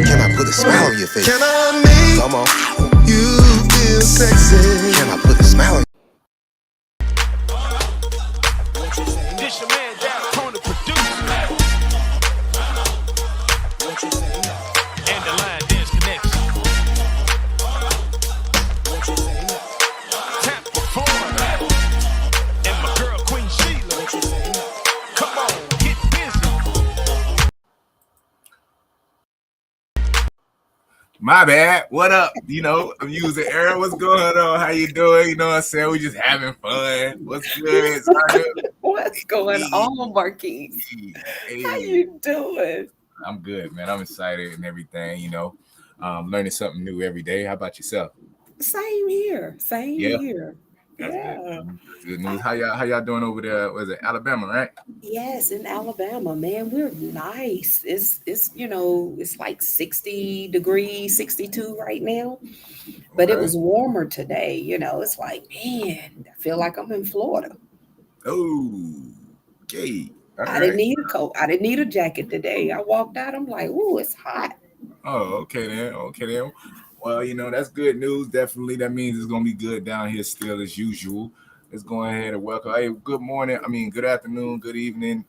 Can I put a smile on your face? Can I make Come on. you feel sexy? Can I put a smile on This your man down, Tony producer. And the line dance connection. Tap performer. And my girl Queen Sheila. Come on, get busy. My bad. What up? You know, I'm using Errol. What's going on? How you doing? You know what I'm saying? We just having fun. What's good? What's going on, Marquise? Hey. How you doing? I'm good, man. I'm excited and everything, you know. Learning something new every day. How about yourself? Same here. Same here. That's Yeah. good. That's good news. How y'all doing over there? Was it Alabama, right? Yes, in Alabama, man, we're nice. It's you know, it's like 60 degrees, 62 right now. But it Okay. was warmer today, you know. It's like, man, I feel like I'm in Florida. Oh, okay. All I didn't right. need a coat. I didn't need a jacket today. I walked out, I'm like, ooh, it's hot. Oh, okay then. Okay then. Well, you know, that's good news. Definitely. That means it's gonna be good down here still as usual. Let's go ahead and welcome. Hey, good morning. Good afternoon, good evening,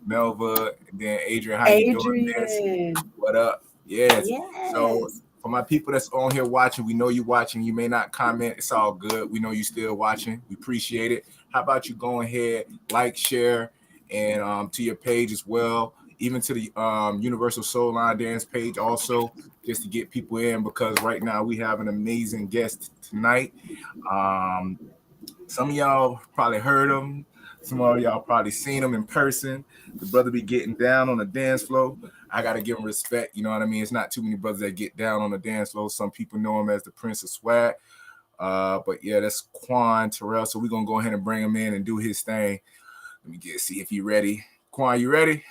Melva, and then Adrian. How you doing, man? Adrian. What up? Yes. So Yes. for my people that's on here watching, we know you watching. You may not comment. It's all good. We know you still watching. We appreciate it. How about you go ahead, like, share, and to your page as well, even to the Universal Soul Line Dance page also, just to get people in, because right now we have an amazing guest tonight. Some of y'all probably heard him. Some of y'all probably seen him in person. The brother be getting down on the dance floor. I got to give him respect. You know what I mean? It's not too many brothers that get down on the dance floor. Some people know him as the Prince of Swag. But yeah, that's Quan Terrell. So we're going to go ahead and bring him in and do his thing. Let me see if he's ready. Quan, you ready?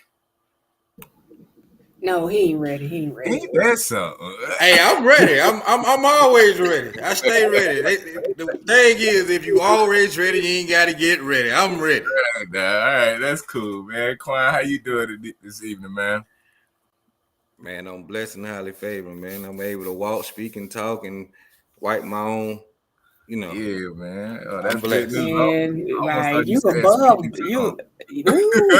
No, he ain't ready. He ain't ready. Ain't that something? Hey, I'm ready. I'm always ready. I stay ready. The thing is, if you always ready, you ain't got to get ready. I'm ready. All right, that's cool, man. Quan, how you doing this evening, man? Man, I'm blessed and highly favored, man. I'm able to walk, speak, and talk, and wipe my own, you know. Yeah, man. Oh, that's I'm good blessed. Man, news. right, you above you. Ooh,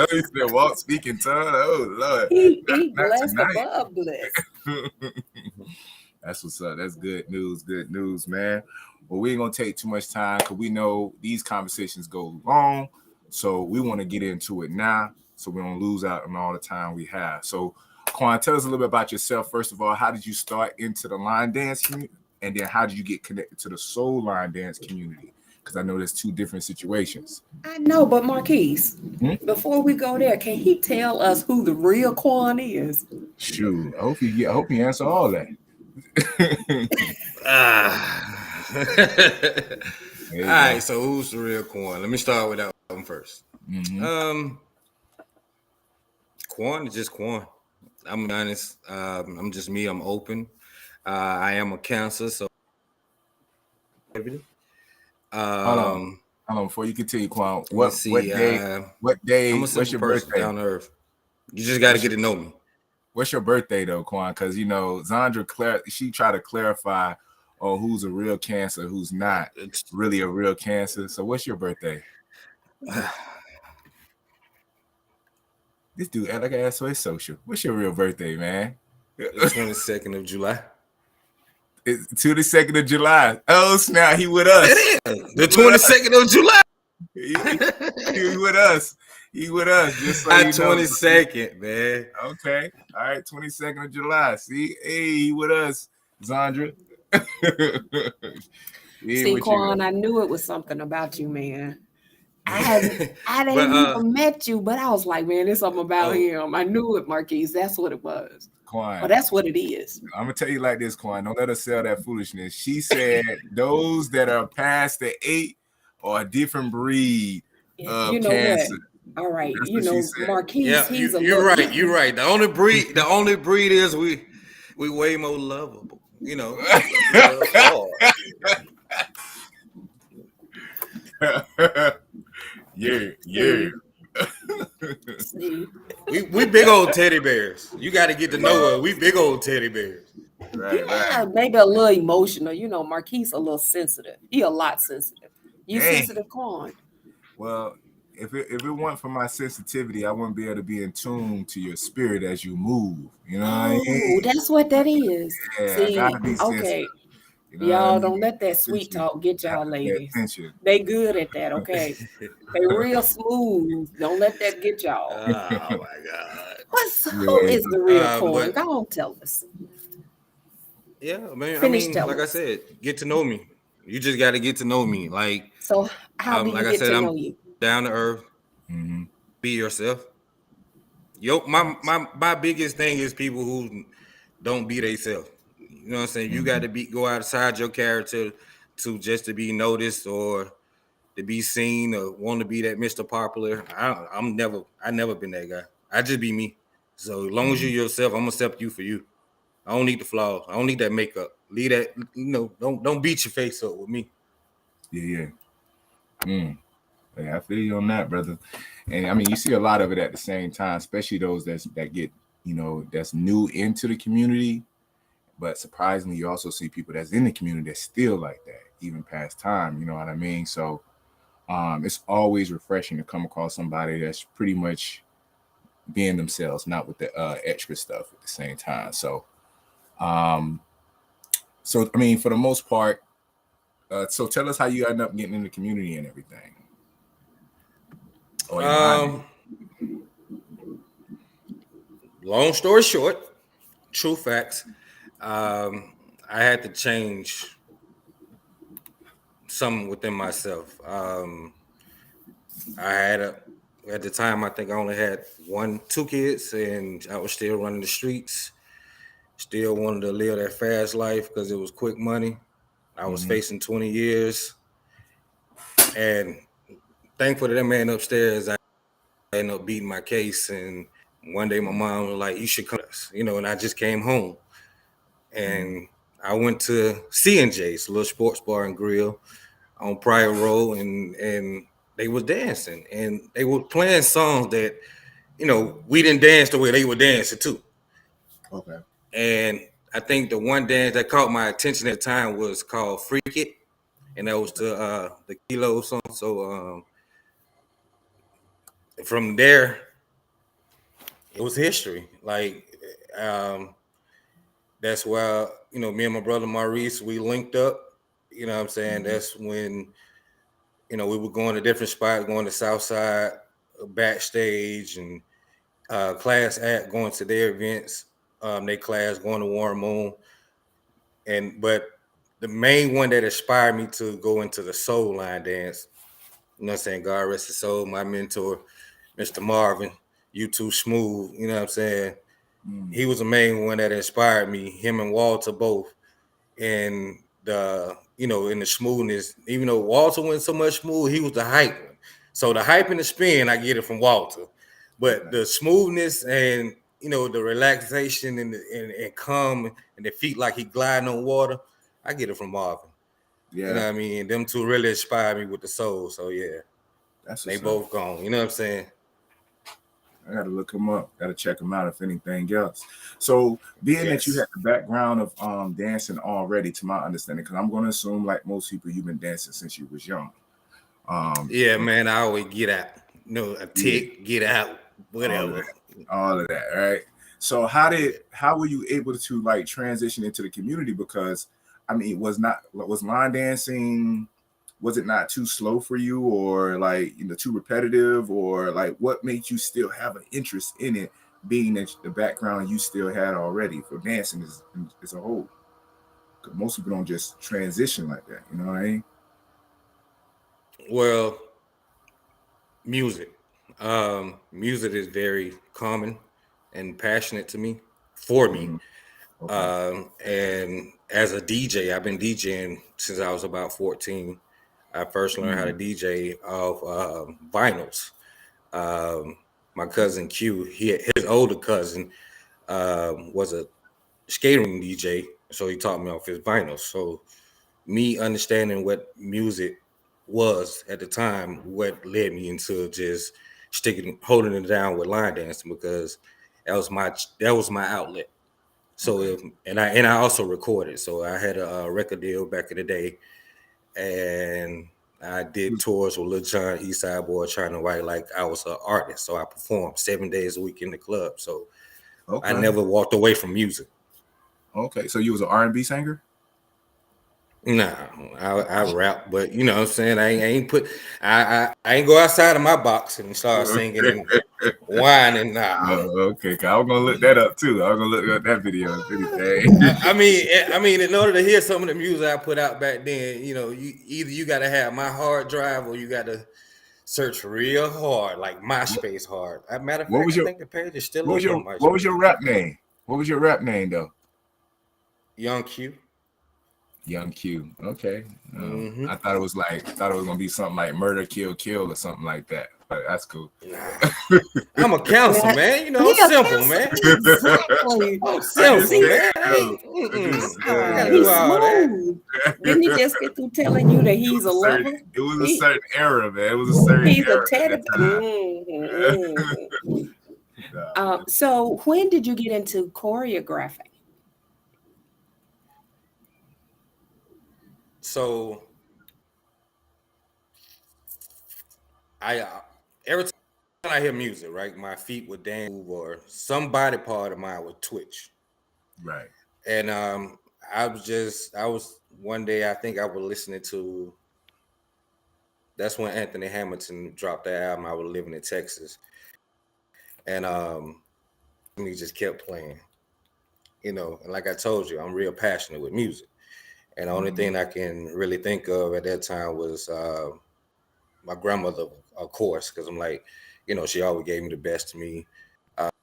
He said, walk, speaking tongue. Oh, Lord. he Not blessed tonight. above blessed. That's what's up. That's good news, man. Well, we ain't going to take too much time because we know these conversations go long. So we want to get into it now so we don't lose out on all the time we have. So, Quan, tell us a little bit about yourself. First of all, how did you start into the line dance community? And then how did you get connected to the soul line dance community? Because I know there's two different situations. I know, but Marquise, before we go there, can he tell us who the real Quan is? Shoot, I hope you answer all that. All right, so who's the real Quan? Let me start with that one first. Mm-hmm. Quan is just Quan. I'm honest. I'm just me. I'm open. I am a Cancer, so. Hold on, before you continue, Quan. What day? What's your birthday? Down to earth. You just got to get to know me. What's your birthday though, Quan? Because you know, Zandra, she tried to clarify on who's a real Cancer, who's not really a real Cancer. So, what's your birthday? This dude act like an ass, so it's social. What's your real birthday, man? The 22nd of July. It's 22nd of July. Oh, snap, he with us. It is. The 22nd of July. He with us. He with us, just so My you know. 22nd, man. Okay. All right, 22nd of July. See, hey, he with us, Zandra. He See, with you. Quan, I knew it was something about you, man. I But didn't even met you, but I was like, man, there's something about oh, him. I knew it, Marquise. That's what it was. Well, Quan. that's what it is. I'm gonna tell you like this, Quan. Don't let her sell that foolishness. She said those that are past the 8 are a different breed You of know what? cancer. All right, That's what she said. Marquise, yeah, he's a you're little. right. You're right. The only breed is we way more lovable. We love hard. Yeah, yeah. See, see. We big old teddy bears. You got to get to know us. We big old teddy bears. Right, right. Yeah, maybe a little emotional. Marquise a little sensitive. He a lot sensitive. You Dang. sensitive, Quan? Well, if it weren't for my sensitivity, I wouldn't be able to be in tune to your spirit as you move. You know what I Oh, mean? that's what that is. Yeah, I See, gotta be sensitive. okay. You know what I Y'all mean? don't let that Pay sweet attention. talk get Gotta y'all pay ladies. attention. They good at that, okay? They real smooth. Don't let that get y'all. Oh my god. Who Yeah, is the real Corn? But Go on, tell us. yeah, man. I Finish mean, telling like I us. said, get to know me. You just got to get to know me. So, how do you Like I get said, to I'm know you? down to earth. hmm Be yourself. Yo, my biggest thing is people who don't be themselves. You know what I'm saying? You got to go outside your character to just to be noticed or to be seen or want to be that Mr. Popular. I never been that guy. I just be me. So as long as you yourself, I'm gonna accept you for you. I don't need the flaws. I don't need that makeup. Leave that. Don't beat your face up with me. Yeah, yeah. Mm. Yeah, I feel you on that, brother. And I mean, you see a lot of it at the same time, especially those that get, that's new into the community. But surprisingly, you also see people that's in the community that's still like that, even past time. You know what I mean? So it's always refreshing to come across somebody that's pretty much being themselves, not with the extra stuff at the same time. Um, so I mean, for the most part, so tell us how you end up getting in the community and everything, or in line. Um, Long story short, true facts. I had to change something within myself. I had at the time I think I only had two kids, and I was still running the streets. Still wanted to live that fast life because it was quick money. I was Mm-hmm. facing 20 years, and thankful to that man upstairs, I ended up beating my case. And one day my mom was like, "You should come," and I just came home, and I went to C&J's, a little sports bar and grill on Pryor Road, and they was dancing, and they were playing songs that we didn't dance the way they were dancing too. Okay. And I think the one dance that caught my attention at the time was called "Freak It," and that was the Kilo song. So from there, it was history. That's why me and my brother Maurice, we linked up. You know what I'm saying? That's when we were going to different spots, going to Southside, backstage, and class act going to their events. They class going to Warren Moon, but the main one that inspired me to go into the soul line dance. You know what I'm saying? God rest his soul, my mentor, Mr. Marvin, you too smooth. You know what I'm saying? He was the main one that inspired me. Him and Walter both, and in the smoothness. Even though Walter went so much smooth, he was the hype one. So the hype and the spin, I get it from Walter, but the smoothness and the relaxation and calm and the feet like he gliding on water, I get it from Marvin. You know Yeah, what I mean? Them two really inspired me with the soul. So yeah, that's they what's up. both gone. You know what I'm saying? I gotta look him up. Gotta check him out if anything else. So, being that you Yes. had the background of dancing already, to my understanding, because I'm going to assume, like most people, you've been dancing since you was young. Yeah, And man. I always get out. A yeah, tick, get out, all of whatever. that, all of that, right? So, Yeah. how were you able to transition into the community? Because I mean, was line dancing was it not too slow for you, or like too repetitive, or like what made you still have an interest in it, being that the background you still had already for dancing as a whole? Because most people don't just transition like that. You know what I mean? Well, music. Music is very common and passionate to me, for me. Mhm. Okay. And as a DJ, I've been DJing since I was about 14. I first learned how to DJ off vinyls. My cousin Q, his older cousin was a skating DJ, so he taught me off his vinyls. So me understanding what music was at the time, what led me into just holding it down with line dancing, because that was my outlet. So and I also recorded. So I had a record deal back in the day, and I did tours with Lil Jon, Eastside Boy, China White, like I was an artist. So I performed 7 days a week in the club. So I Okay. never walked away from music. Okay. So you was an R&B singer? Nah, I rap, but you know what I'm saying? I ain't go outside of my box and start singing and whining. Nah. Okay. I was gonna look that up too. I was gonna look up that video. If anything. I mean, in order to hear some of the music I put out back then, you got to have my hard drive, or you got to search real hard, like MySpace hard. As a matter of What fact, was I your think the page is still what was up your on MySpace. what was your rap name? What was your rap name though? Young Q. Young Q. Okay. Mm-hmm. I thought it was gonna be something like Murder Kill Kill or something like that. But that's cool. Nah. I'm a counselor, man. I'm Yeah, simple, counselor, man. exactly. I'm simple, See? man. Gotta He's do all that. smooth. Didn't he just get through telling you that he's a lover? It was a certain era, man. It was a certain He's a era at teddy. the time. So when did you get into choreographing? So every time I hear music, right, my feet would dance, or some body part of mine would twitch. Right. And I was one day, I think I was listening to, that's when Anthony Hamilton dropped that album. I was living in Texas, and he just kept playing, and like I told you, I'm real passionate with music, and the only thing I can really think of at that time was my grandmother, of course, because I'm like, she always gave me the best to me.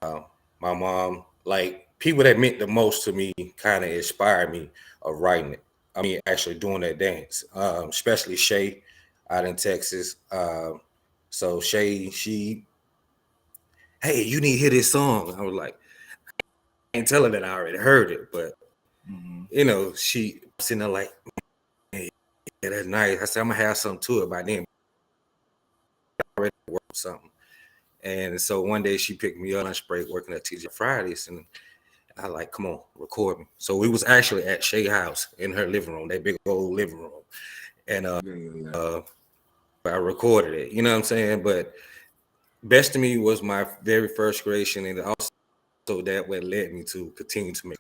My mom, like, people that meant the most to me kind of inspired me of writing it. I mean, actually doing that dance, especially Shay out in Texas. So Shay, hey, you need to hear this song. I was like, I ain't tell her that I already heard it, but she sitting there like, hey, yeah, that's nice. I said, I'm gonna have something to it by then. I already worked something. And so one day she picked me up on lunch break working at TJ Fridays, and I like, come on, record me. So we was actually at Shay house in her living room, that big old living room. And I recorded it, you know what I'm saying? But Best to Me was my very first creation, and also that what led me to continue to make.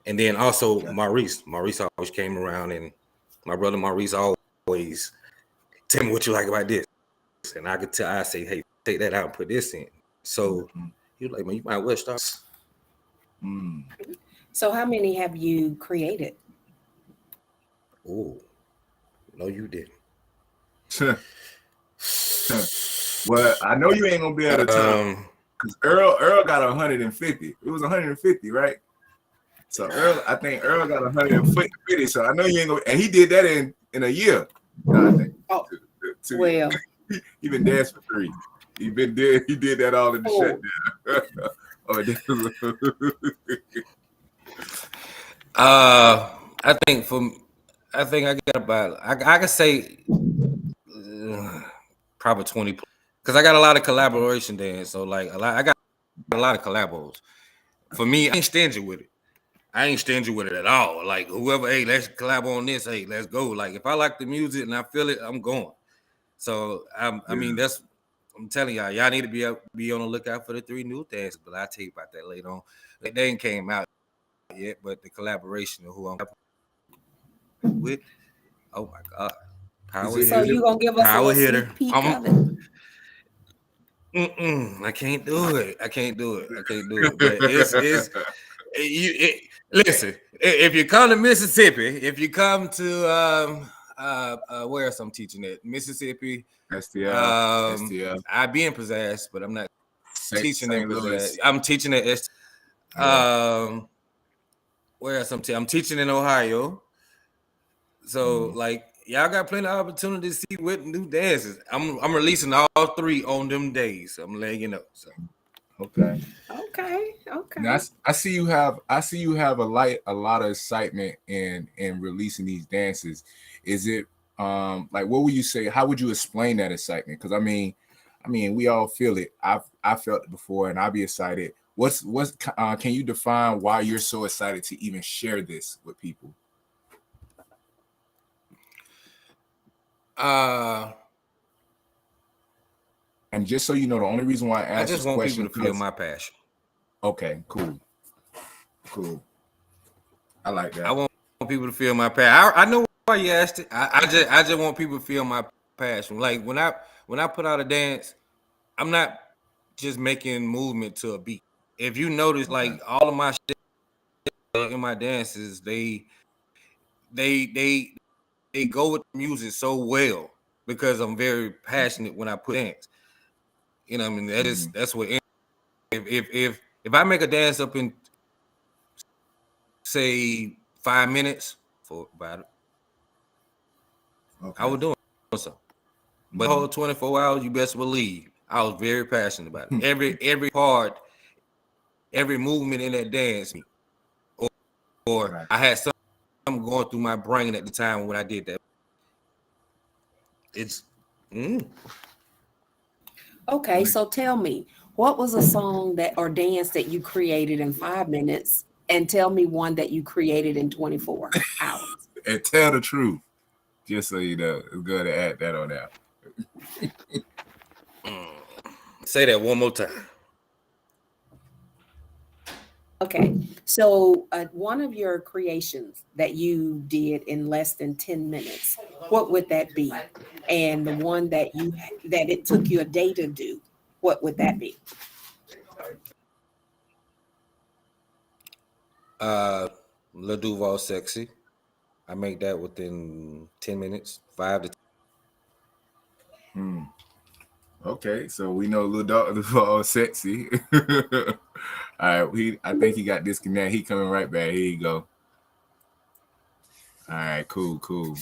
And then also Maurice always came around, and my brother Maurice always tell me what you like about this. And I say, hey, take that out and put this in. So he was like, man, you might well start. So how many have you created? Oh, no, you didn't. Well, I know you ain't gonna be able to tell, because Earl got 150. It was 150, right? So I think Earl got 150. So I know you ain't gonna, and he did that in a year. I think. Oh, two well, he been dancing for 3. He did that all in the shutdown. I think I got about, I could say probably 20, because I got a lot of collaboration dance. So like I got a lot of collabos. For me, I ain't stingy with it. I ain't stingy with it at all. Like whoever, hey, let's collab on this. Hey, let's go. Like if I like the music and I feel it, I'm going. So I mean, I'm telling y'all need to be on the lookout for the 3 new dances. But I'll tell you about that later on. They ain't came out yet, but the collaboration of who I'm with, oh my God. Power So hitter. you gonna give us a Power little hitter. sneak peek of it? I can't do it. I can't do it. But listen. If you come to Mississippi, if you come to where else I'm teaching at Mississippi, STL, STL, I be in pizzazz, but I'm not teaching in St. pizzazz. Louis. I'm teaching at Yeah. where else I'm teaching in Ohio. So like y'all got plenty of opportunities to see what new dances. I'm releasing all 3 on them days. I'm letting you know. So Okay. Okay. Now, I see you have a lot of excitement in releasing these dances. Is it like what would you say? How would you explain that excitement? Because I mean we all feel it. I felt it before, and I'll be excited. Can you define why you're so excited to even share this with people? And just so you know, the only reason why I I asked just this want question people to feel my passion. Okay, cool. I like that. I want people to feel my passion. I know why you asked it. I just want people to feel my passion. Like when I put out a dance, I'm not just making movement to a beat. If you notice, like all of my shit in my dances, they go with the music so well because I'm very passionate when I put dance. You know what I mean? That's what if I make a dance up in say 5 minutes for about it, I was doing something. But the whole 24 hours, you best believe I was very passionate about it. Every part, every movement in that dance, or I had something going through my brain at the time when I did that. It's Okay, so tell me, what was a song that or dance that you created in 5 minutes, and tell me one that you created in 24 hours. And tell the truth, just so you know. It's good to add that on there. Say that one more time. Okay, so one of your creations that you did in less than 10 minutes, what would that be? And the one that it took you a day to do, what would that be? Lil Duval Sexy. I make that within 10 minutes, 5 to 10. Okay, so we know Lil Duval Sexy. All right, I think he got disconnected. He coming right back. Here you go. All right, cool. All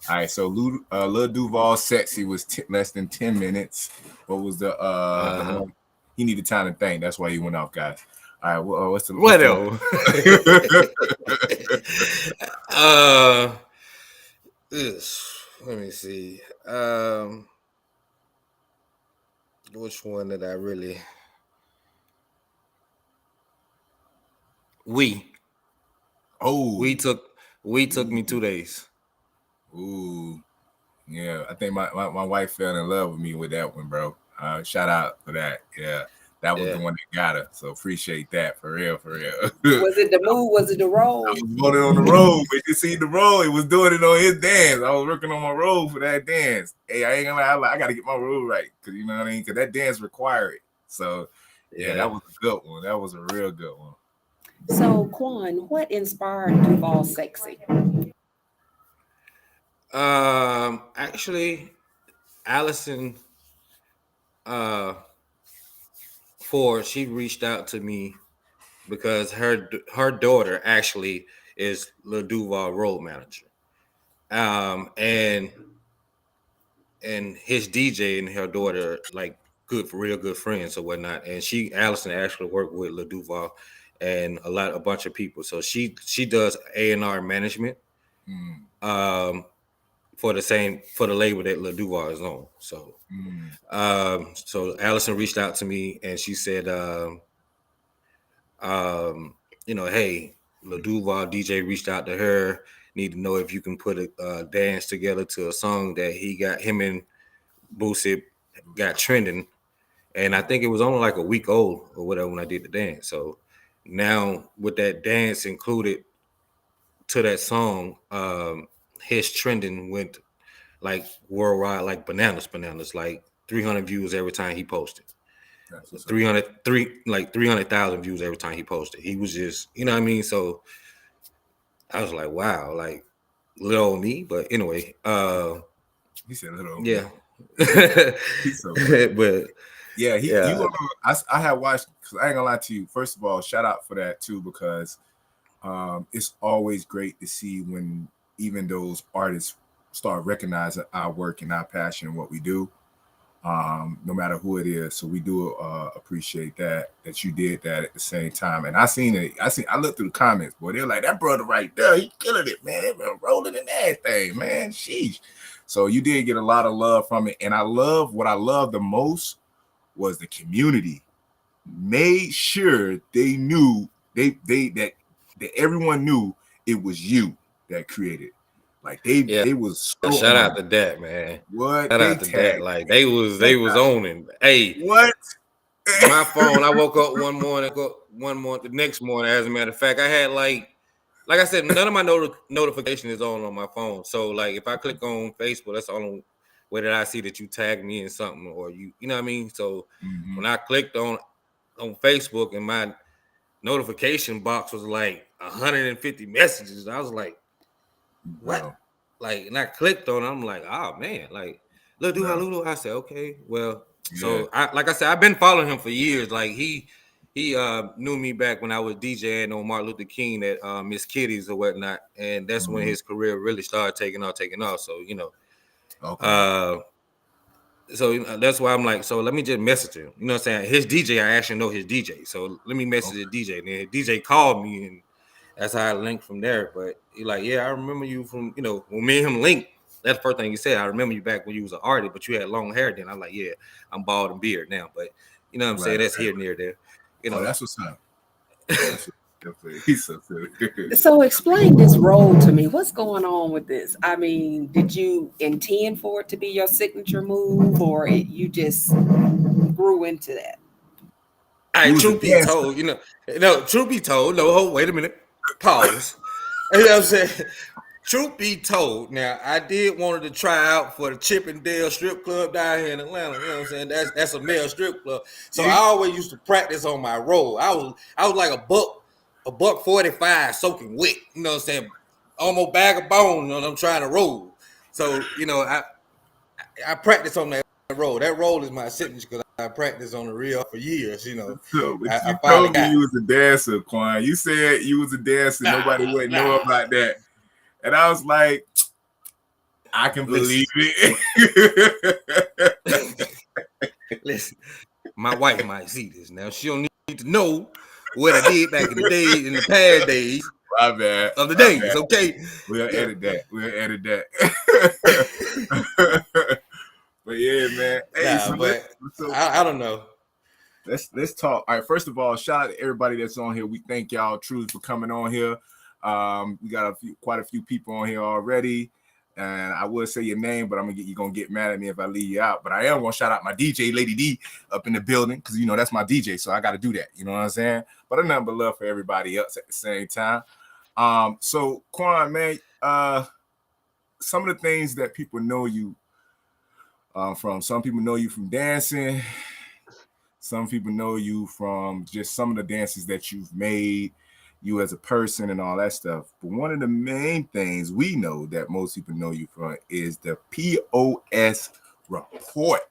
right, so Lil Duval Sexy was less than 10 minutes. What was the one? He needed time to think. That's why he went off, guys. All right, what's the let me see. Which one did I really? We took me 2 days. Ooh, yeah. I think my wife fell in love with me with that one, bro. Shout out for that. Yeah, that was the one that got her. So appreciate that for real. Was it the move? Was it the roll? I was voting on the road, but you see the roll, he was doing it on his dance. I was working on my roll for that dance. Hey, I ain't gonna lie, I gotta get my roll right, because you know what I mean? Because that dance required it. So yeah, that was a good one. That was a real good one. So Quan, what inspired Duval Sexy? Actually, Allison Ford, she reached out to me because her daughter actually is Lil Duval road manager. And his DJ and her daughter like real good friends or whatnot. And Allison actually worked with Lil Duval and a bunch of people. So she does A&R management for the label that Lil Duval is on. So so Allison reached out to me and she said hey, Lil Duval DJ reached out to her, need to know if you can put a dance together to a song that him and Boosie got trending. And I think it was only like a week old or whatever when I did the dance. So now with that dance included to that song, his trending went like worldwide, like bananas, like 300 views every time he posted. That's what's up. 300,000 views every time he posted. He was just, you know what I mean? So I was like, wow, like little old me. But anyway, He said little old yeah. me. He's so funny. But Yeah, yeah. I had watched, because I ain't gonna lie to you. First of all, shout out for that too, because it's always great to see when even those artists start recognizing our work and our passion and what we do, no matter who it is. So we do appreciate that you did that at the same time. And I looked through the comments, boy, they're like, that brother right there, he killing it, man. They been rolling in that thing, man. Sheesh. So you did get a lot of love from it. And what I love the most was the community made sure they knew that everyone knew it was you that created. Like they was so Shout on out to that, man. what Shout they out to that. tagged. Like they was on him. Hey, What? my phone, I woke up one morning, the next morning, as a matter of fact, I had like I said, none of my notification is on my phone. So like if I click on Facebook, that's the only way that I see that you tagged me in something, or you know what I mean? So when I clicked on Facebook and my notification box was like 150 messages, I was like, what? Bro. Like, and I clicked on it, I'm like, oh man, like look, do Lulu. I said, okay, well, so like I said, I've been following him for years. Like he knew me back when I was DJing on Martin Luther King at Miss Kitty's or whatnot, and that's when his career really started taking off. So you know, so that's why I'm like, so let me just message him. You know what I'm saying? His DJ, I actually know his DJ, so let me message the DJ. And then his DJ called me, and that's how I linked from there. But he like, yeah, I remember you from, you know, when me and him linked. That's the first thing he said. I remember you back when you was an artist, but you had long hair then. I'm like, yeah, I'm bald and beard now. But you know what I'm saying? That's here, near there. You know, that's what's up. He's so silly. So explain this role to me. What's going on with this? I mean, did you intend for it to be your signature move, or you just grew into that? All right, truth be told, truth be told, wait a minute, pause. You know what I'm saying? Truth be told, now I did wanted to try out for the Chippendale Strip Club down here in Atlanta. You know what I'm saying? That's a male strip club. So I always used to practice on my roll. I was like a buck 45 soaking wet. You know what I'm saying? Almost bag of bone. You know, I'm trying to roll. So you know, I practice on that roll. That roll is my signature because I practiced on the reel for years. You know, so, but you told me you was a dancer, Quan. You said you was a dancer. Nobody wouldn't know about that. And I was like, I can believe it. Listen, my wife might see this now. She don't need to know what I did back in the day, in the past days. My bad. Of the days, okay? We'll edit that. But yeah, man. Hey, I don't know. Let's talk. All right, first of all, shout out to everybody that's on here. We thank y'all truly for coming on here. We got quite a few people on here already, and I will say your name, but you're gonna get mad at me if I leave you out. But I am gonna shout out my DJ, Lady D, up in the building, because you know that's my DJ, so I got to do that. You know what I'm saying? But I'm nothing but love for everybody else at the same time. So Quan, man, some of the things that people know you from. Some people know you from dancing. Some people know you from just some of the dances that you've made, you as a person and all that stuff. But one of the main things we know that most people know you from is the POS report.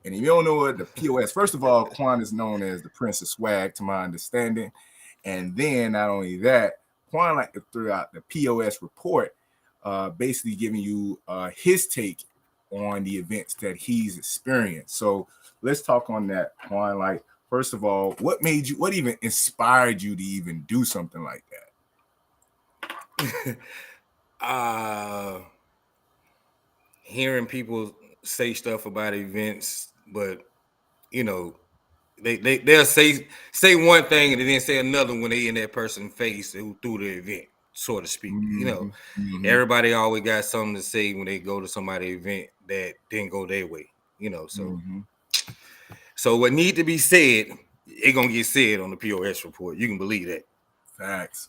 And if you don't know what the POS, first of all, Quan is known as the Prince of Swag, to my understanding. And then not only that, Quan like to throw out the POS report, basically giving you his take on the events that he's experienced. So let's talk on that, Quan. Like, first of all, what even inspired you to even do something like that? Hearing people say stuff about events, but you know, they'll say one thing and then say another when they in that person's face who threw the event, so to speak. You know, everybody always got something to say when they go to somebody's event that didn't go their way. You know, so so what need to be said, it gonna get said on the POS report. You can believe that. Facts.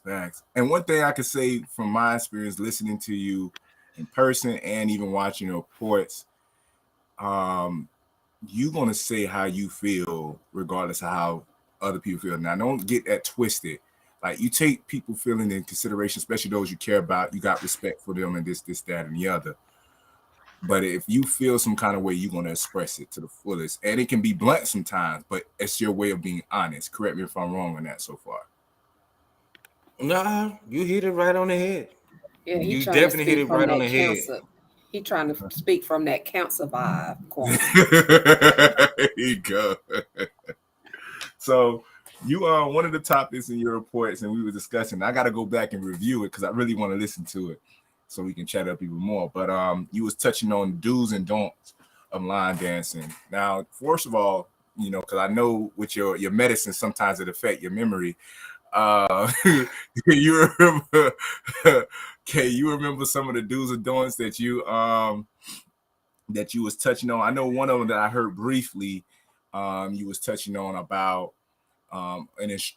And one thing I can say from my experience listening to you in person and even watching your reports, you're gonna say how you feel regardless of how other people feel. Now, don't get that twisted. Like, you take people feeling in consideration, especially those you care about. You got respect for them and this, that, and the other. But if you feel some kind of way, you're gonna express it to the fullest, and it can be blunt sometimes. But it's your way of being honest. Correct me if I'm wrong on that so far. Nah, you hit it right on the head. Yeah, he You trying to definitely hit speak it from right on that the head. cancer. He trying to speak from that cancer vibe, Quan. There you go. So you one of the topics in your reports, and we were discussing. I got to go back and review it because I really want to listen to it, so we can chat up even more. But you was touching on do's and don'ts of line dancing. Now, first of all, because I know with your medicine sometimes it affect your memory. You remember? Okay, you remember some of the do's and don'ts that you was touching on? I know one of them that I heard briefly. You was touching on about and it's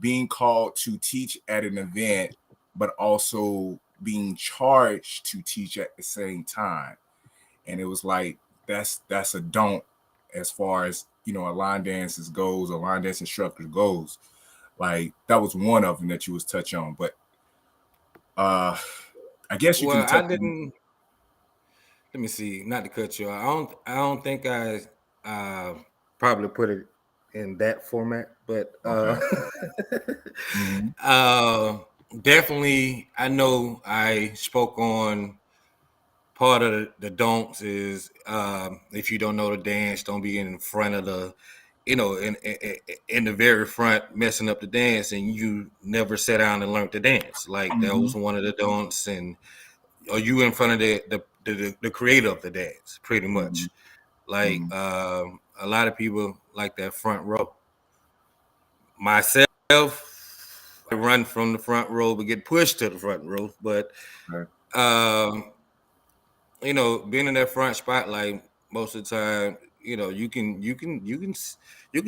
being called to teach at an event, but also being charged to teach at the same time. And it was like that's a don't as far as a line dances goes, a line dance instructor goes. Like, that was one of them that you was touch on, but I guess you can Well, touch I on. didn't. Let me see. Not to cut you off. I don't think I uh, probably put it in that format, but Okay. Mm-hmm. uh, definitely. I know I spoke on part of the don'ts is if you don't know the dance, don't be in front of the, in the very front messing up the dance, and you never sat down and learned the dance. Like, that Mm-hmm. was one of the don'ts. And are you in front of the creator of the dance, pretty Mm-hmm. much? Like, a lot of people like that front row. Myself, I run from the front row but get pushed to the front row. But Okay. um, being in that front spotlight most of the time, you can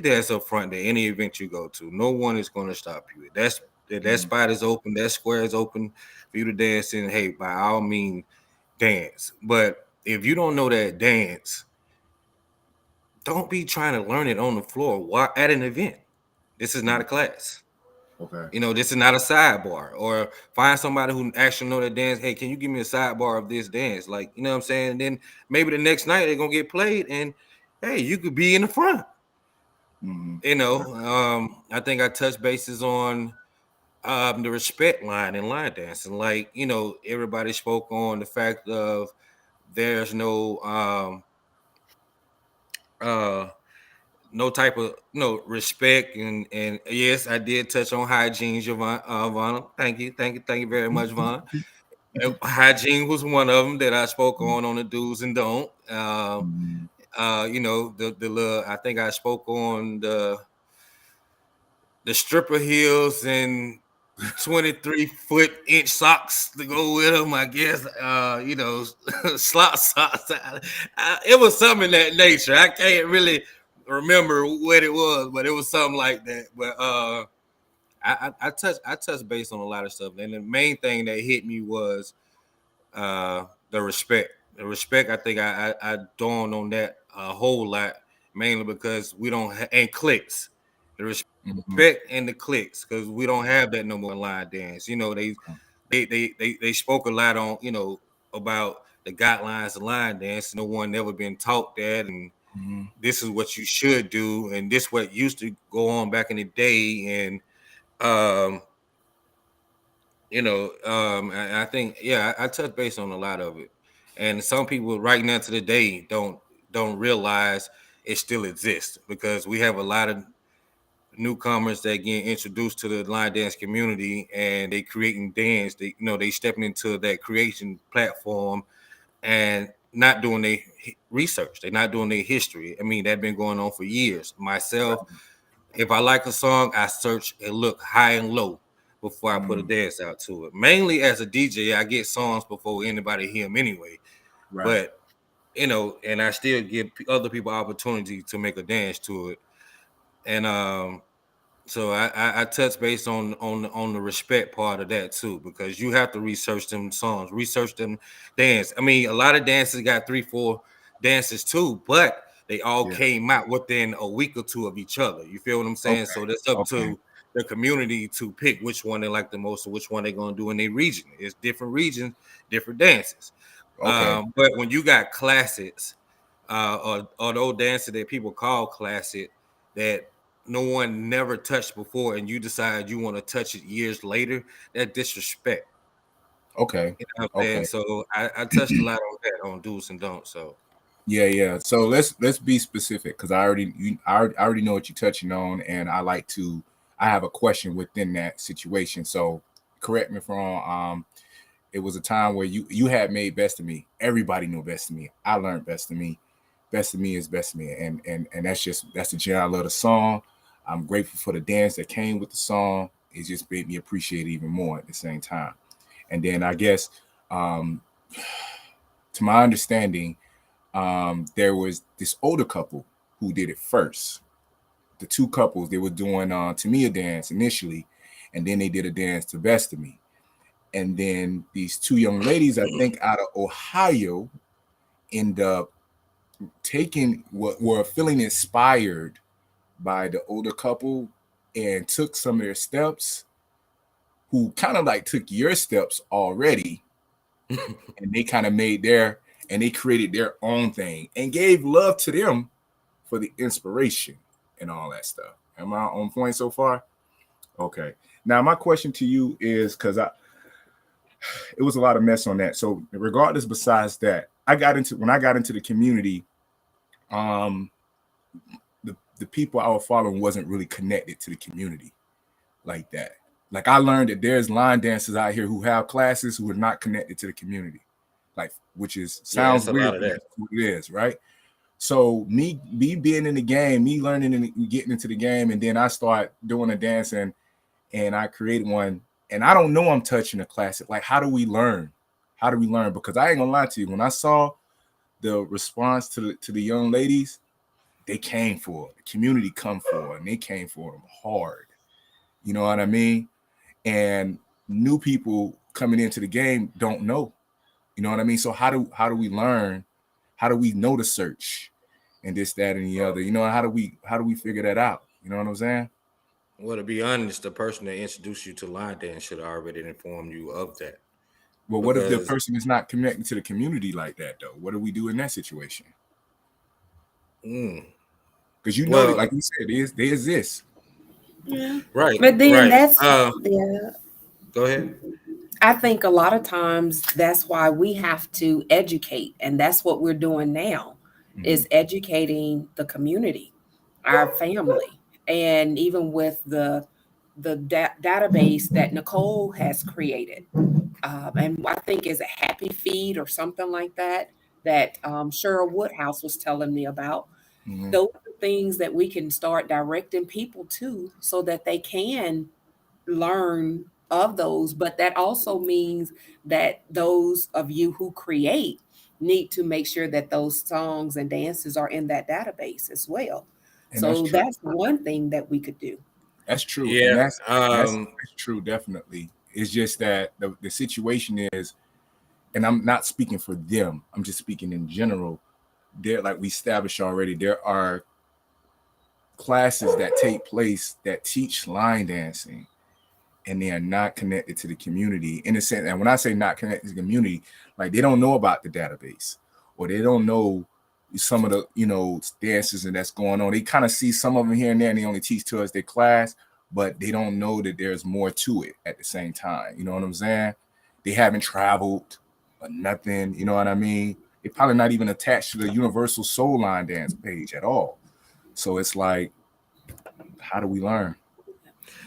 dance up front to any event you go to. No one is going to stop you. That Mm-hmm. spot is open, that square is open for you to dance in. Hey, by all means, dance. But if you don't know that dance, don't be trying to learn it on the floor while at an event. This is not a class. Okay. This is not a sidebar. Or find somebody who actually know that dance. Hey, can you give me a sidebar of this dance? Like, you know what I'm saying? And then maybe the next night they're gonna get played, and hey, you could be in the front. Mm-hmm. I think I touched bases on the respect line in line dancing. Like, everybody spoke on the fact of there's uh no type of respect, and yes, I did touch on hygiene, Vonna. Thank you very much, Vaughn. Hygiene was one of them that I spoke on the do's and don't. Mm-hmm. The little, I think I spoke on the stripper heels and 23-foot-inch socks to go with them, I guess. Slot socks. It was something in that nature. I can't really remember what it was, but it was something like that. But I touched base on a lot of stuff, and the main thing that hit me was the respect. The respect. I think I dawned on that a whole lot, mainly because we don't and clicks. The Mm-hmm. respect and the clicks, because we don't have that no more in line dance. They spoke a lot on about the guidelines of line dance. No one ever been taught that, and Mm-hmm. this is what you should do, and this what used to go on back in the day. And um, I think, yeah, I touched base on a lot of it, and some people right now to the day don't realize it still exists, because we have a lot of newcomers that get introduced to the line dance community, and they creating dance. They stepping into that creation platform and not doing their research. They're not doing their history. I mean, that's been going on for years. Myself, if I like a song, I search and look high and low before I put a Mm-hmm. dance out to it. Mainly as a DJ, I get songs before anybody hear them anyway. Right. But and I still give other people opportunity to make a dance to it. And So I touch based on the respect part of that too, because you have to research them songs, research them dance. I mean, a lot of dances got 3-4 dances too, but they all Yeah. came out within a week or two of each other. You feel what I'm saying? Okay. So that's up Okay. to the community to pick which one they like the most or which one they're gonna do in their region. It's different regions, different dances. Okay. But when you got classics, or those dances that people call classic that no one never touched before, and you decide you want to touch it years later, that disrespect. Okay. You know what I'm saying? Okay. So I touched a lot on that on do's and don'ts. So Yeah, yeah. So let's be specific because I already know what you're touching on, and I have a question within that situation. So correct me if I'm wrong. It was a time where you had made Best of Me. Everybody knew Best of Me. I learned Best of Me. Best of Me is Best of Me, and that's the jam. I love the song. I'm grateful for the dance that came with the song. It just made me appreciate it even more at the same time. And then I guess, um, to my understanding, there was this older couple who did it first. The two couples, they were doing To Me a Dance initially, and then they did a dance to Best of Me. And then these two young ladies, I think out of Ohio, end up taking what were feeling inspired by the older couple and took some of their steps, who kind of like took your steps already, and they kind of made their and they created their own thing and gave love to them for the inspiration and all that stuff. Am I on point so far? Okay. Now my question to you is, because it was a lot of mess on that. So regardless, besides that, when I got into the community, um, the people I was following wasn't really connected to the community like that. Like I learned that there's line dancers out here who have classes who are not connected to the community, like which is yeah, sounds it's a lot weird, of but that. that's what it is, right? So me being in the game, me learning and getting into the game, and then I start doing a dance and I create one, and I don't know I'm touching a classic. Like, how do we learn? How do we learn? Because I ain't gonna lie to you, when I saw the response to the young ladies, they came for it. The community come for it, and they came for them hard. You know what I mean? And new people coming into the game don't know. You know what I mean? So how do we learn? How do we know the search and this, that, and the other? You know, how do we figure that out? You know what I'm saying? Well, to be honest, the person that introduced you to line dance should have already informed you of that. Well, what if the Because person is not connected to the community like that though? What do we do in that situation? mm, Because you know that, well, like you said, they exist. Yeah. right, But then right. that's, yeah, Go ahead. I think a lot of times that's why we have to educate, and that's what we're doing now Mhm. is educating the community, our family, and even with the database that Nicole has created, and I think is a happy feed or something like that that Cheryl Woodhouse was telling me about. Mhm. Those are things that we can start directing people to so that they can learn of those, but that also means that those of you who create need to make sure that those songs and dances are in that database as well. And that's So true. that's one thing that we could do. That's true, and Yeah. that's true. Definitely, it's just that the situation is, and I'm not speaking for them. I'm just speaking in general. There, like we established already, there are classes that take place that teach line dancing, and they are not connected to the community in a sense. And when I say not connected to the community, like they don't know about the database, or they don't know some of the dances and that's going on. They kind of see some of them here and there, and they only teach to us their class, but they don't know that there's more to it at the same time. You know what I'm saying? They haven't traveled or nothing. You know what I mean? They're probably not even attached to the Universal Soul Line Dance page at all. So it's like, how do we learn?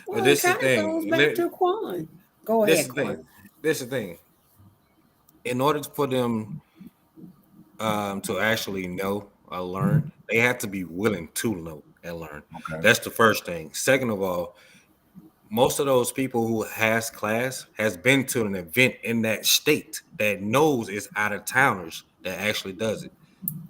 But Well, it this is kind the of goes thing. back to Quan. Go This ahead, is the Quan. thing. This is the thing. In order for them to actually know or learn, they have to be willing to know and learn. Okay. That's the first thing. Second of all, most of those people who has class has been to an event in that state that knows it's out of towners that actually does it.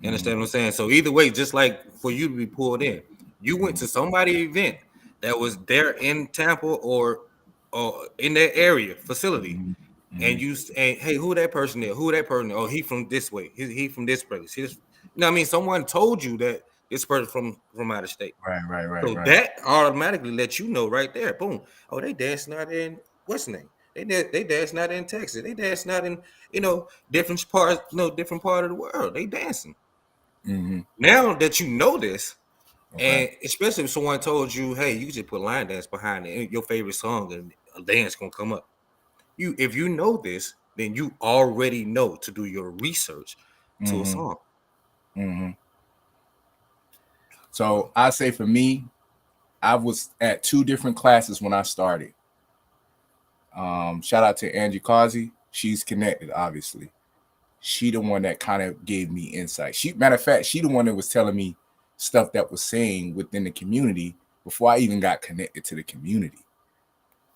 You Mhm. understand what I'm saying? So either way, just like for you to be pulled in, you went to somebody event that was there in Tampa or in that area facility, Mhm. and Mhm. and hey, who that person is? Who that person? Oh, he from this way. He from this place. He's, you know, what I mean, someone told you that this person from out of state, so Right. that automatically lets you know right there. Boom. Oh, they dancing out in what's the name? They dancing out in Texas. They dancing out in different parts, different part of the world. They dancing. Hmm. Now that you know this, Okay. and especially if someone told you, hey, you just put line dance behind it, your favorite song, and a dance gonna come up. If you know this, then you already know to do your research to a Hmm. song. Hmm. So I say for me, I was at two different classes when I started. Shout out to Angie Causey. She's connected, obviously. She the one that kind of gave me insight. Matter of fact, she the one that was telling me stuff that was saying within the community before I even got connected to the community.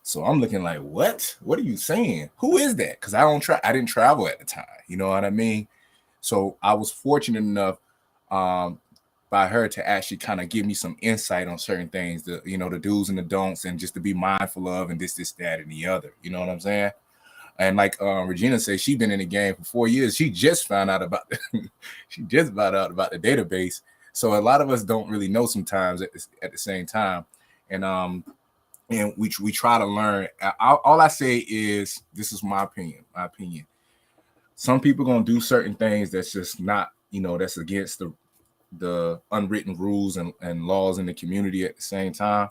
So I'm looking like, what? What are you saying? Who is that? Because I didn't travel at the time. You know what I mean? So I was fortunate enough um, by her to actually kind of give me some insight on certain things, the do's and the don'ts, and just to be mindful of, and this, that, and the other. You know what I'm saying? And like Regina said, she's been in the game for 4 years. She just found out about she just found out about the database. So a lot of us don't really know sometimes at the same time, and we try to learn. All I say is this is my opinion. My opinion. Some people gonna do certain things that's just not that's against the unwritten rules and laws in the community at the same time.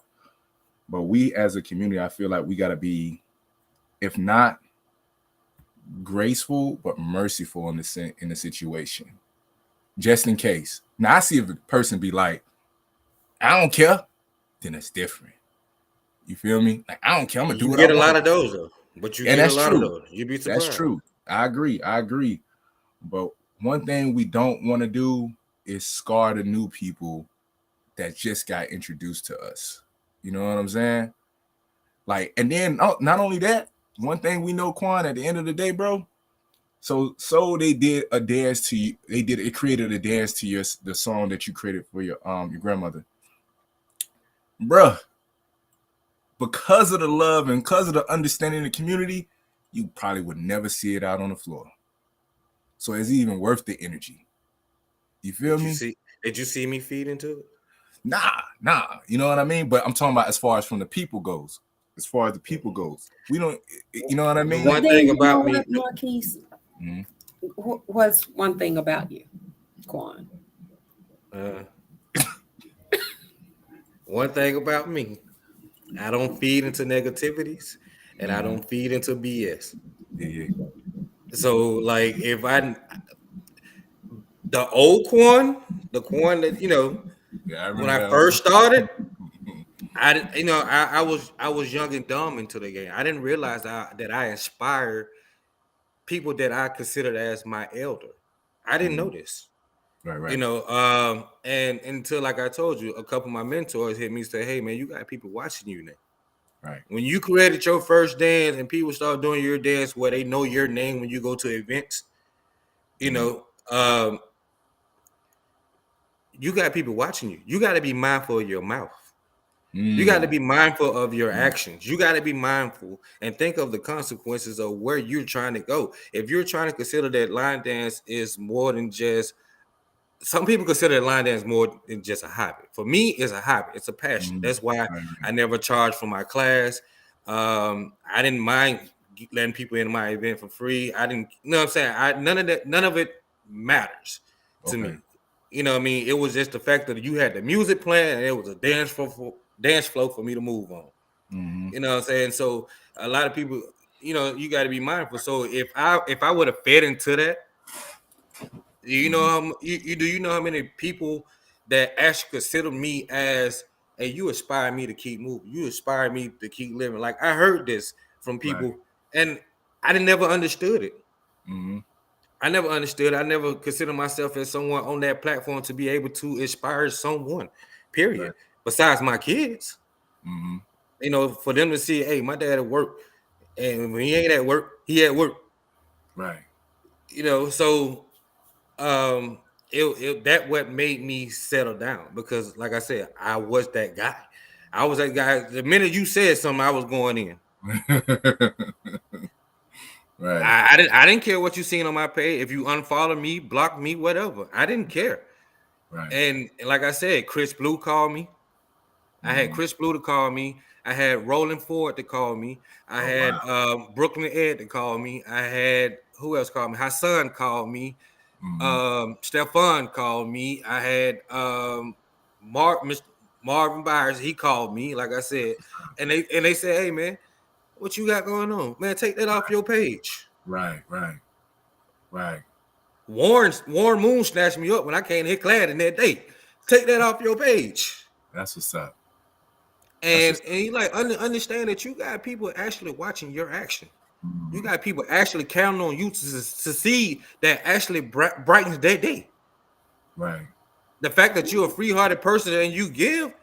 But we as a community, I feel like we gotta be, if not graceful but merciful in the situation, just in case. Now I see if a person be like, I don't care, then it's different. You feel me? Like I don't care, I'm gonna do You what I get a want lot to of do. those though, but you And get a that's lot of true. those. You'd be That's surprised. true. I agree. But one thing we don't want to do is scar the new people that just got introduced to us. You know what I'm saying? Like, and then not only that, one thing we know, Quan, at the end of the day, bro. So they did a dance to you. It created a dance to the song that you created for your grandmother, bruh. Because of the love and because of the understanding of the community, you probably would never see it out on the floor. So is it even worth the energy? You feel Did you me? see? Did you see me feed into it? Nah. You know what I mean? But I'm talking about as far as from the people goes. As far as the people goes, we don't. You know what I The But mean? one then thing you know about me, what, Marquise? Mm-hmm. What's one thing about you, Quan? uh, one thing about me, I don't feed into negativities, and I Mm-hmm. don't feed into BS. Yeah. So, like, if the old Quan, the Quan that Yeah, I when remember I that first one. started, I was young and dumb into the game. I didn't realize that I inspired people that I considered as my elder. I didn't know Mhm. this. Right. And until, like I told you, a couple of my mentors hit me and say, hey man, you got people watching you now. Right. When you created your first dance and people start doing your dance where they know your name when you go to events, you Mm-hmm. know, um, you got people watching you. You got to be mindful of your mouth. You got to Mm. be mindful of your actions. You got to be mindful and think of the consequences of where you're trying to go. If you're trying to consider that line dance is more than just, some people consider line dance more than just a hobby. For me, it's a hobby. It's a passion. Mm. That's why Right. I never charged for my class. I didn't mind letting people in my event for free. I didn't, you know what I'm saying? None of it matters to Okay. me. You know what I mean? It was just the fact that you had the music playing and it was a dance flow for me to move on. Mm-hmm. You know what I'm saying? So a lot of people, you got to be mindful. So if I would have fed into that, you know Mm-hmm. you know how many people that actually consider me as, hey, you inspire me to keep moving, you inspire me to keep living. Like I heard this from Right. people, and I didn't never understood it. Mm-hmm. I never understood. I never considered myself as someone on that platform to be able to inspire someone. Right. Period. Besides my kids, Mm-hmm. for them to see, hey, my dad at work, and when he ain't at work, he at work. Right. So that what made me settle down, because like I said, I was that guy. I was that guy. The minute you said something, I was going in. Right. I didn't care what you seen on my page. If you unfollow me, block me, whatever, I didn't care. Right. And like I said, Chris Blue called me. I had Chris Blue to call me. I had Roland Ford to call me. I had Brooklyn Ed to call me. I had who else called me? Hassan called me. Stefan called me. I had Mr. Marvin Byers. He called me. Like I said, and they said, "Hey man, what you got going on, man? Take that off your page." Right. Warren Moon snatched me up when I came to hit Clad in that day. Take that off your page. That's what's up. And you like understand that you got people actually watching your action. You got people actually counting on you to succeed that actually brightens their day. Right. The fact that you're a free-hearted person and you give,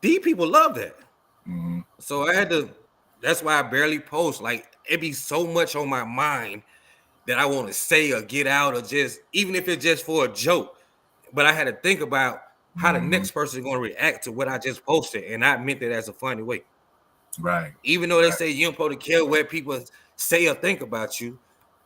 these people love that. So I had to, that's why I barely post. Like it be so much on my mind that I want to say or get out or just, even if it's just for a joke. But I had to think about how the next person is going to react to what I just posted. And I meant it as a funny way. Right. Even though they say you don't supposed to care what people say or think about you,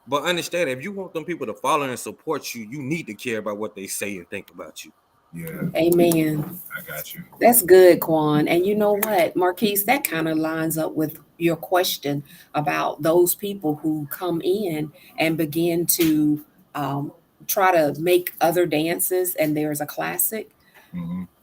but understand if you want them people to follow and support you, you need to care about what they say and think about you. Yeah. Amen. I got you. That's good, Quan. And you know what, Marquise, that kind of lines up with your question about those people who come in and begin to try to make other dances, and there's a classic.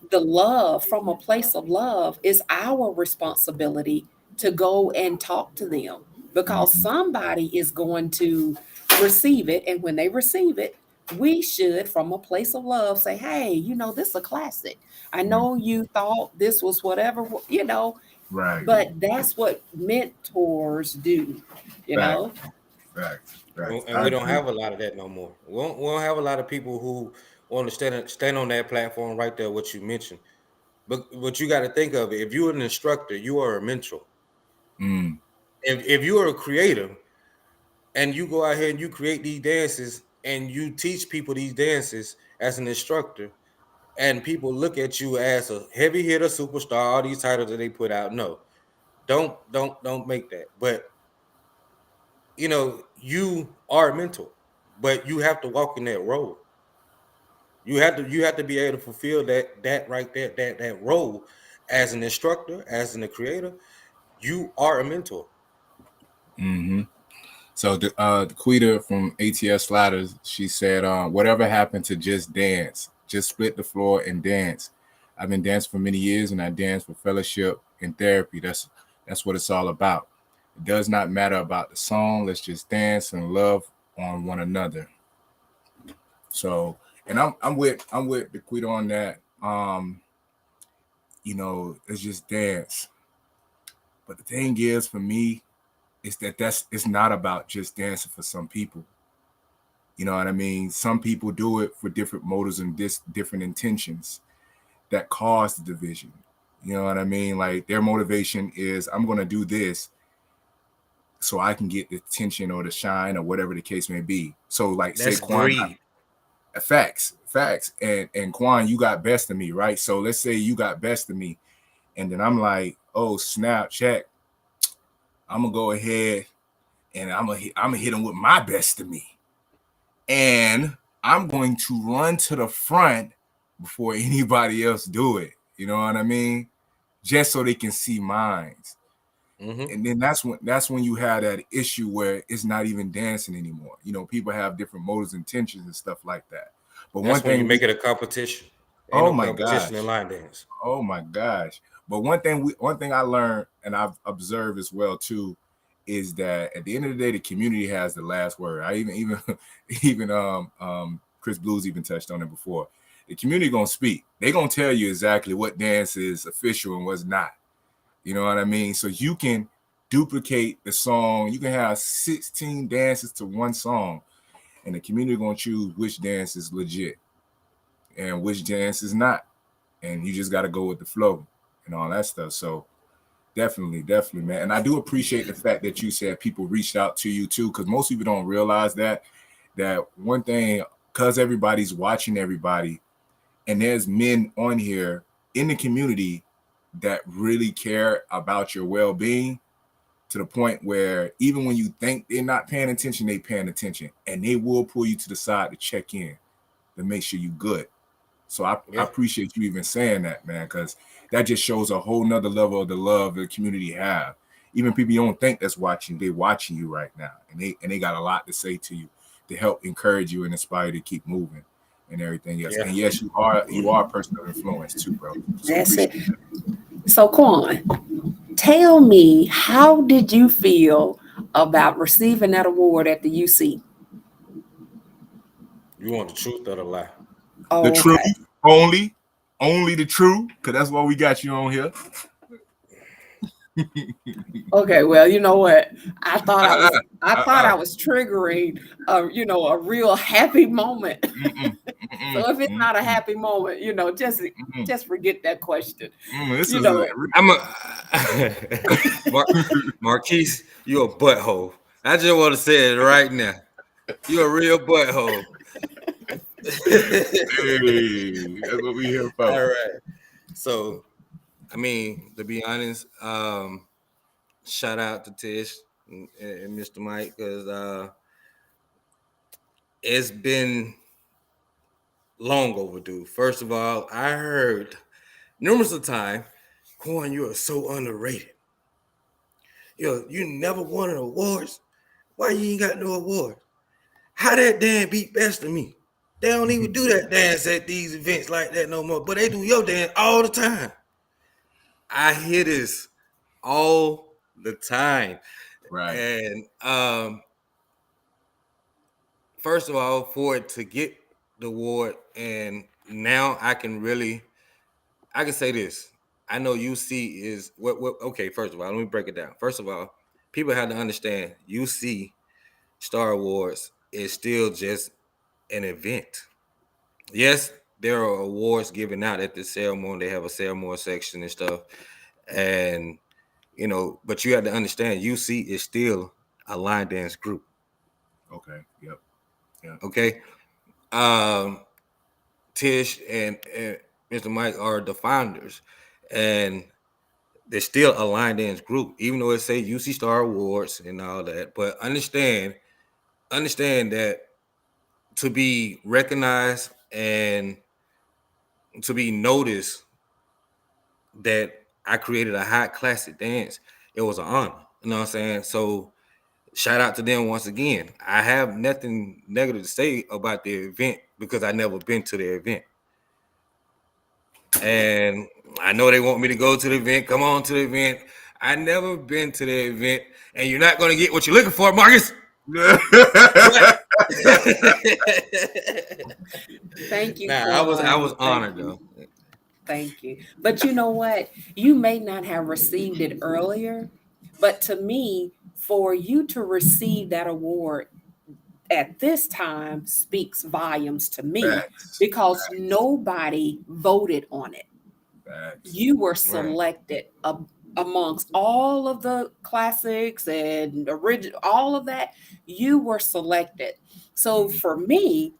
The love from a place of love is our responsibility to go and talk to them, because somebody is going to receive it. And when they receive it, we should, from a place of love, say, hey, you know, this is a classic. I know you thought this was whatever, you know, Right. but that's what mentors do, you know? Right. And we don't have a lot of that no more. We don't have a lot of people who want to stand on that platform right there, what you mentioned. But you got to think of it. If you're an instructor, you are a mentor. If you are a creator and you go out here and you create these dances and you teach people these dances as an instructor, and people look at you as a heavy hitter superstar, all these titles that they put out, no, don't make that. But you know, you are a mentor, but you have to walk in that role. You have to be able to fulfill that right there, that role as an instructor, as a creator. You are a mentor. So the Quita from ATS Sliders, she said, whatever happened to just dance? Just split the floor and dance. I've been dancing for many years, and I dance for fellowship and therapy. That's what it's all about. It does not matter about the song. Let's just dance and love on one another. So, and I'm with the Quita on that. You know, it's just dance. But the thing is, for me, is that it's not about just dancing for some people. You know what I mean? Some people do it for different motives and different intentions that cause the division. You know what I mean? Like their motivation is, I'm going to do this so I can get the attention or the shine or whatever the case may be. So like That's say Quan, greed. facts. And Quan, you got best of me, right? So let's say you got best of me. And then I'm like, oh, snap, check. I'm going to go ahead and I'm gonna hit him with my best of me. And I'm going to run to the front before anybody else do it. You know what I mean? Just so they can see mine. And then that's when you have that issue where it's not even dancing anymore. You know, people have different motives, intentions, and stuff like that. But That's one thing when you make it a competition. Ain't Oh no my competition gosh. in line dance. Oh my gosh. But one thing I learned and I've observed as well too is that at the end of the day, the community has the last word. I even Chris Blues even touched on it before. The community gonna speak. They gonna tell you exactly what dance is official and what's not. You know what I mean? So you can duplicate the song. You can have 16 dances to one song, and the community gonna choose which dance is legit and which dance is not. And you just got to go with the flow and all that stuff. So definitely, man. And I do appreciate the fact that you said people reached out to you too, because most people don't realize that one thing, because everybody's watching everybody, and there's men on here in the community that really care about your well-being, to the point where even when you think they're not paying attention, they paying attention, and they will pull you to the side to check in to make sure you good. So I appreciate you even saying that, man, because that just shows a whole nother level of the love the community have. Even people you don't think that's watching, they watching you right now, and they got a lot to say to you to help encourage you and inspire you to keep moving and everything else. And yes, you are a person of influence too, bro. So That's it. appreciate that. So Quan, tell me, how did you feel about receiving that award at the UC? You want the truth or the lie? The Oh, truth, okay. only the truth, because that's why we got you on here. Okay, well, you know what? I thought I was triggering a real happy moment. So if it's not a happy moment, just forget that question. This You is know, I'm Marquise, you a butthole. I just want to say it right now. You a real butthole. hey, that's what we here for. All right. So, I mean, to be honest, shout out to Tish and Mr. Mike, because it's been long overdue. First of all, I heard numerous of times, Quan, you are so underrated. You never won an awards. Why you ain't got no award? How that damn beat best of me? They don't even do that dance at these events like that no more, but they do your dance all the time. I hear this all the time. Right. And first of all, for it to get the award, and now I can say this. I know UC is what okay, first of all, let me break it down. First of all, people have to understand UC Star Awards is still just an event. Yes, there are awards given out at the ceremony. They have a ceremony section and stuff. And but you have to understand UC is still a line dance group. Okay. Yep. Okay. Tish and Mr. Mike are the founders, and they're still a line dance group, even though it say UC Star Awards and all that. But understand that to be recognized and to be noticed that I created a hot classic dance, it was an honor. You know what I'm saying? So shout out to them once again. I have nothing negative to say about the event because I never been to the event. And I know they want me to go to the event. Come on to the event. I never been to the event, and you're not going to get what you're looking for, Marcus. thank you. Nah, Quan. I was Thank honored you. though. Thank you. But you know what? You may not have received it earlier, but to me, for you to receive that award at this time speaks volumes to me, Facts. because nobody voted on it. Facts. You were Right. selected amongst all of the classics and original, all of that. You were selected. So for me,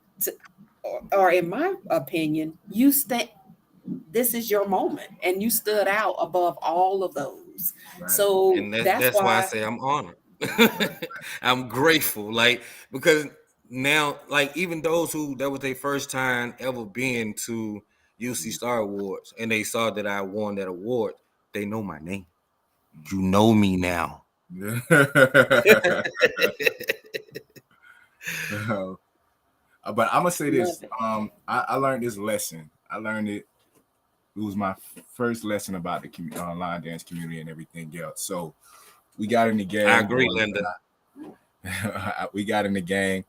or in my opinion, this is your moment, and you stood out above all of those. Right. So And that's that's why I why. say I'm honored. I'm grateful, because now, even those that was their first time ever being to UC Star Awards, and they saw that I won that award, they know my name. You know me now. But I'm gonna say this. Love it. I learned this lesson. I learned it. It was my first lesson about the line dance community and everything else. So we got in the gang. I agree, Linda. We got in the gang.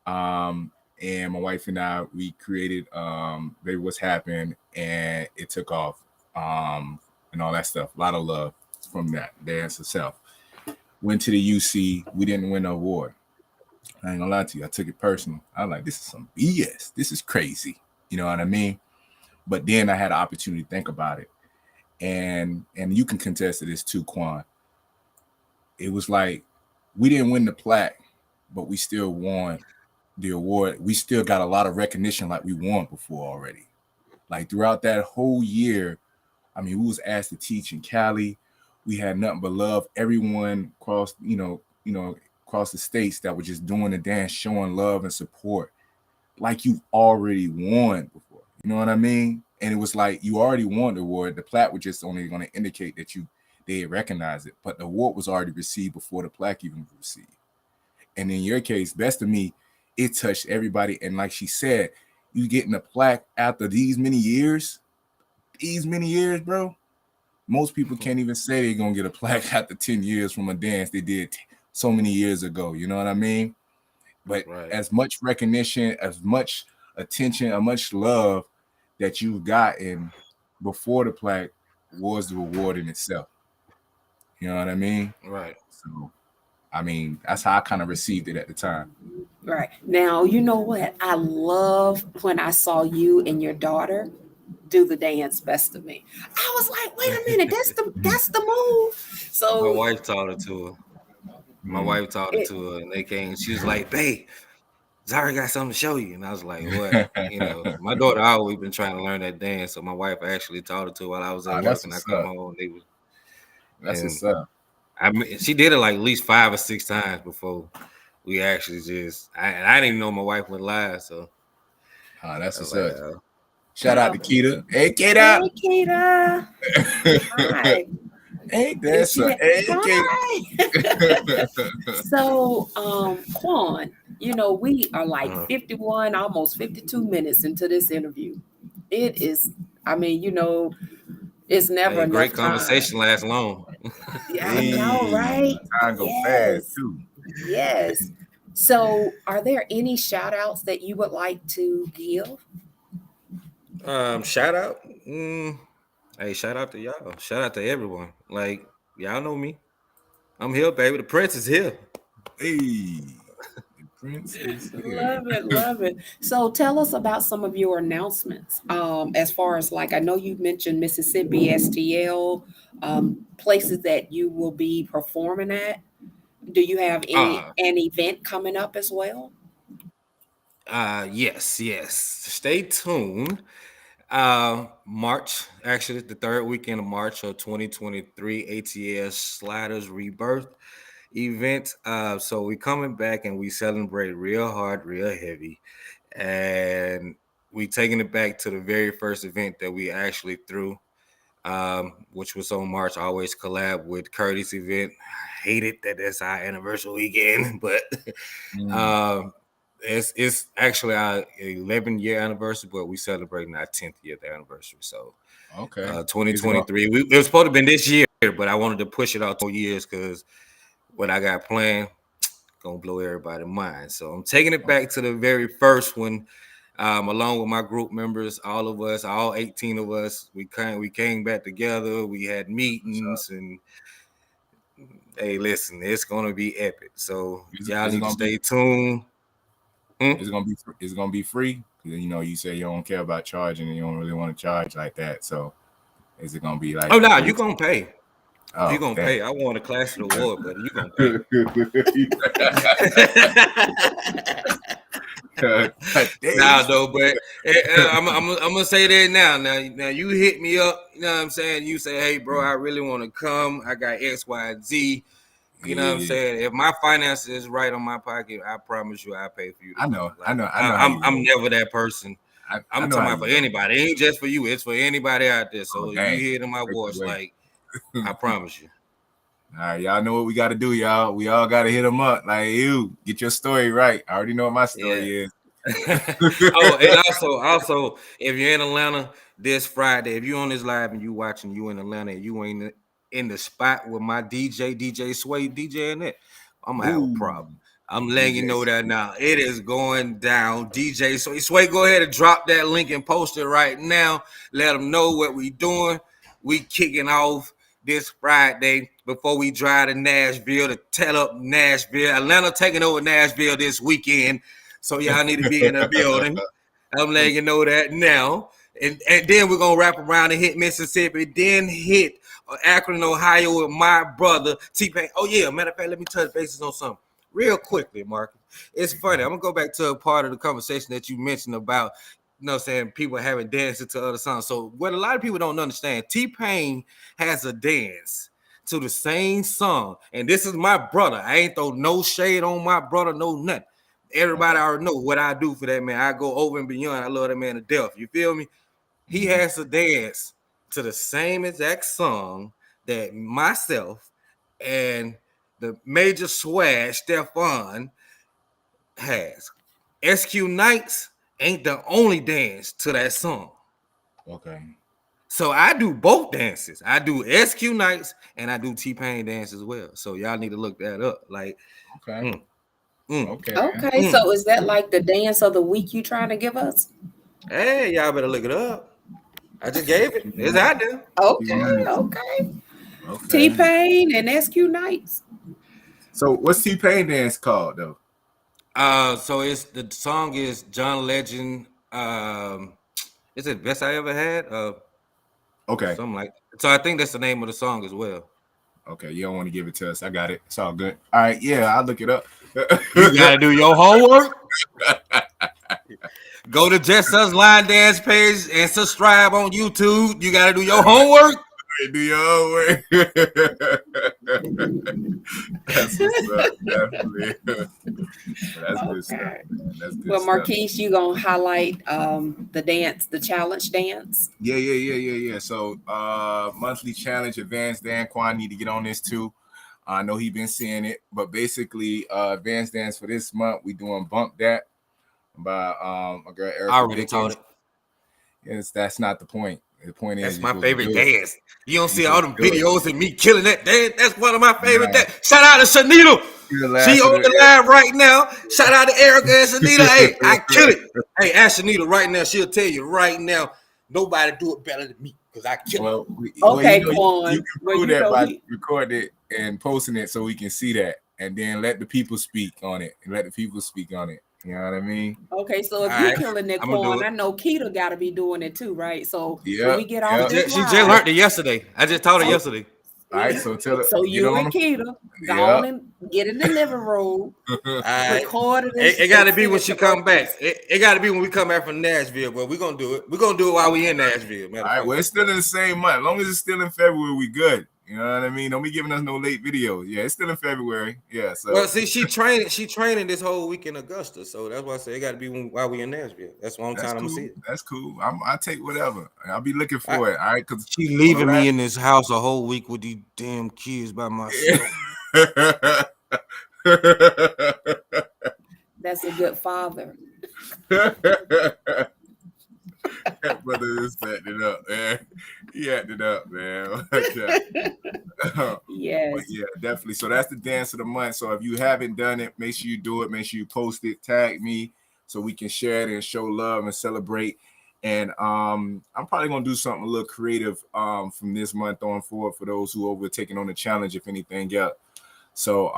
And my wife and I, we created Baby What's Happened, and it took off. And all that stuff. A lot of love from that dance itself. Went to the UC. We didn't win an award. I ain't gonna lie to you. I took it personal. I was like, this is some BS. This is crazy. You know what I mean? But then I had an opportunity to think about it. And you can contest to this too, Quan. It was like we didn't win the plaque, but we still won the award. We still got a lot of recognition like we won before already. Like throughout that whole year, I mean, we was asked to teach in Cali. We had nothing but love. Everyone across, across the states that were just doing the dance, showing love and support, like you already won before. You know what I mean? And it was like you already won the award. The plaque was just only going to indicate that they recognize it, but the award was already received before the plaque even was received. And in your case, best of me, it touched everybody. And like she said, you getting a plaque after these many years, bro. Most people can't even say they're gonna get a plaque after 10 years from a dance they did so many years ago. You know what I mean? But Right. as much recognition, as much attention, as much love that you've gotten before the plaque was the reward in itself. You know what I mean? Right. So, I mean, that's how I kind of received it at the time. Right. Now, you know what? I love when I saw you and your daughter do the dance best of me. I was like, wait a minute, that's the move. My So wife taught her to her. My Mm. wife taught it it, to her, and they came. She was like, "Babe, Zara got something to show you." And I was like, "What?" My daughter always been trying to learn that dance, so my wife actually taught her to her while I was at work, That's and I what's come up. home. That's And what's up. she did it like at least 5 or 6 times before we actually just. And I didn't even know my wife went live, so That's I was what's like, up. Shout out oh, to Keita. Hey, Keita. hey, Kita. Hi. Hey, Is that's she a there? hey, Hi. Keita. So, Quan, we are like uh, 51, almost 52 minutes into this interview. It is, I mean, it's never "Hey, enough great time. conversation lasts long." Yeah, I know, Hey, right? time go fast Yes, too. yes. So, are there any shout outs that you would like to give? Shout out. Hey, shout out to y'all. Shout out to everyone. Like y'all know me. I'm here, baby. The prince is here. Hey, the prince is here. Love it, love it. So tell us about some of your announcements. As far as like, I know you mentioned Mississippi STL, places that you will be performing at. Do you have Uh an event coming up as well? yes, yes. Stay tuned. March, actually, the third weekend of March of 2023, ATS Sliders Rebirth event. So we coming back and we celebrate real hard, real heavy, and we taking it back to the very first event that we actually threw, which was on March. I always collab with Curtis event. I hate it that that's our anniversary weekend, but Mm, um, it's actually our 11-year anniversary, but we celebrating our 10th year anniversary. So okay. Is it going? 2023, it was supposed to have been this year, but I wanted to push it out 2 years because what I got planned gonna blow everybody's mind. So I'm taking it back to the very first one, along with my group members, all of us, all 18 of us. We came back together. We had meetings, and hey, listen, it's gonna be epic. So y'all Is it need to gonna be? stay tuned. Hmm? Is it gonna be? Is it gonna be free? You say you don't care about charging and you don't really want to charge like that. So is it gonna be like Oh no, free? you gonna pay. You Oh, gonna damn. pay. I won a class of award, but you gonna pay. Damn. Nah, though, but I'm gonna say that now. Now you hit me up. You know what I'm saying? You say, hey, bro, I really want to come. I got X, Y, and Z. You know what I'm Yeah, saying? If my finances is right on my pocket, I promise you, I pay for you to I come. know, I Like know, I know how you I'm roll. never that person. I I'm know talking how about for you roll. anybody. It ain't just for you. It's for anybody out there. Oh, So if you dang. hear my Take it voice, away. like I promise you. All right, y'all know what we got to do, y'all. We all got to hit them up. Like, you get your story right. I already know what my Yeah. story is. Oh, and also, if you're in Atlanta this Friday, if you're on this live and you watching, you in Atlanta, and you ain't in the spot with my DJ Sway, DJ in it, I'm gonna have a Ooh, problem. I'm letting you DJ. know that now. It is going down. DJ Sway, go ahead and drop that link and post it right now. Let them know what we doing. We kicking off this Friday before we drive to Nashville to tell up Nashville. Atlanta taking over Nashville this weekend. So y'all need to be in the building. I'm letting you know that now. And then we're gonna wrap around and hit Mississippi, then hit Akron, Ohio with my brother T-Pain. Oh yeah, matter of fact, let me touch bases on something real quickly, Marcus. It's funny. I'm gonna go back to a part of the conversation that you mentioned about you know what I'm saying, people haven't danced to other songs. So what a lot of people don't understand, T-Pain has a dance to the same song. And this is my brother. I ain't throw no shade on my brother, no nothing. Everybody already know what I do for that man. I go over and beyond. I love that man to death. You feel me? He has to dance to the same exact song that myself and the Major Swag Stefan has. SQ Nights ain't the only dance to that song. Okay. So I do both dances. I do SQ Nights and I do T-Pain dance as well. So y'all need to look that up. Like, Okay. mm. Okay. Okay, so is that like the dance of the week you trying to give us? Hey, y'all better look it up. I just gave it. It's out there. Okay, okay. Okay. T-Pain and SQ Nights. So what's T-Pain dance called though? So it's the song is John Legend. Is it Best I Ever Had? Okay. Something like that. So I think that's the name of the song as well. Okay, you don't want to give it to us. I got it. It's all good. All right, yeah, I'll look it up. You gotta do your homework. Go to Just Us Line Dance page and subscribe on YouTube. You gotta do your homework. Do your homework. That's what's up, definitely. That's good stuff, man. That's good Well, stuff. Marquise, you gonna highlight the dance, the challenge dance? Yeah. So monthly challenge, advanced dance. Quan need to get on this too. I know he been seeing it, but basically advanced dance for this month, we doing Bump That by my girl Erica I already Dickens. taught it. Yes, that's not the point. The point That's is my favorite dance. You don't see You all supposed them to do it. videos of me killing that dance. That's one of my favorite Nah. dance. Shout out to Shanita. She on the line right now. Shout out to Erica and Shanita. Hey, I kill it. Hey, ask Shanita right now. She'll tell you right now. Nobody do it better than me because I kill it. Well, Okay, you know, Quan. you can Well, prove you that know by he- recording it and posting it so we can see that, and then let the people speak on it. And let the people speak on it. You know what I mean? Okay, so if All you right, killing that I'ma do Quan, it. I know Keita got to be doing it too, right? So when Yep, we get off yep. this She just live, learned it yesterday. I just taught her yesterday. All right, so tell so get you on and them. Keita go Yeah. on and get in the living room, All right. record it. It got to be send when it she to come back. Marquise. It got to be when we come back from Nashville, but we're going to do it. We're going to do it while we in Nashville. All right, well, it's still in the same month. As long as it's still in February, we good. You know what I mean? Don't be giving us no late videos. Yeah, it's still in February. Yeah, so Well, see, she training this whole week in Augusta, so that's why I say it got to be while we in Nashville. That's the only that's time I'm cool. gonna see it. That's cool. I take whatever. I'll be looking for it. All right, because She leaving me in this house a whole week with these damn kids by myself. That's a good father. That brother is acting up, man. He acted up, man. Yes. But yeah, definitely. So that's the dance of the month. So if you haven't done it, make sure you do it. Make sure you post it, tag me, so we can share it and show love and celebrate. And I'm probably gonna do something a little creative from this month on forward for those who are taking on the challenge, if anything else. So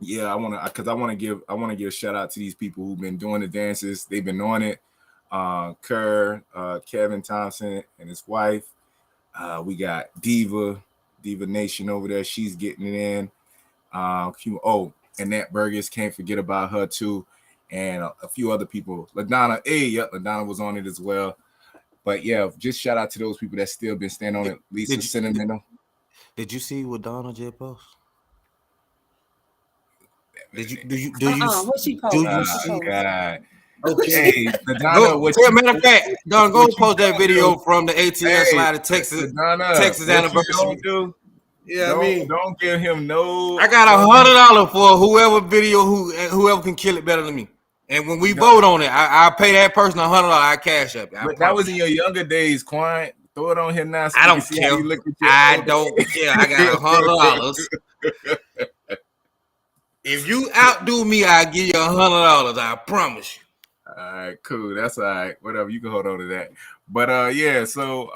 yeah, I want to give a shout out to these people who've been doing the dances. They've been on it. Kerr, Kevin Thompson and his wife. We got Diva Nation over there. She's getting it in. Annette Burgess, can't forget about her too. And a few other people. LaDonna, LaDonna was on it as well. But yeah, just shout out to those people that still been standing on it. Lisa Sentimental. Did you see what Donna just posted? Did you What she post? do you What she see? post? God. Okay. Hey, LaDonna, Matter of fact, Don, go post that video from the ATL slide of Texas anniversary. Yeah, don't give him no. I got $100 for whoever can kill it better than me. And when we vote on it, I pay that person $100. I cash up. But that was in your younger days, Quan. Throw it on here now. So I you don't can see how care. you look at your I older- don't care. I got $100. If you outdo me, I give you $100. I promise you. All right, cool. That's all right. Whatever, you can hold on to that. But yeah, so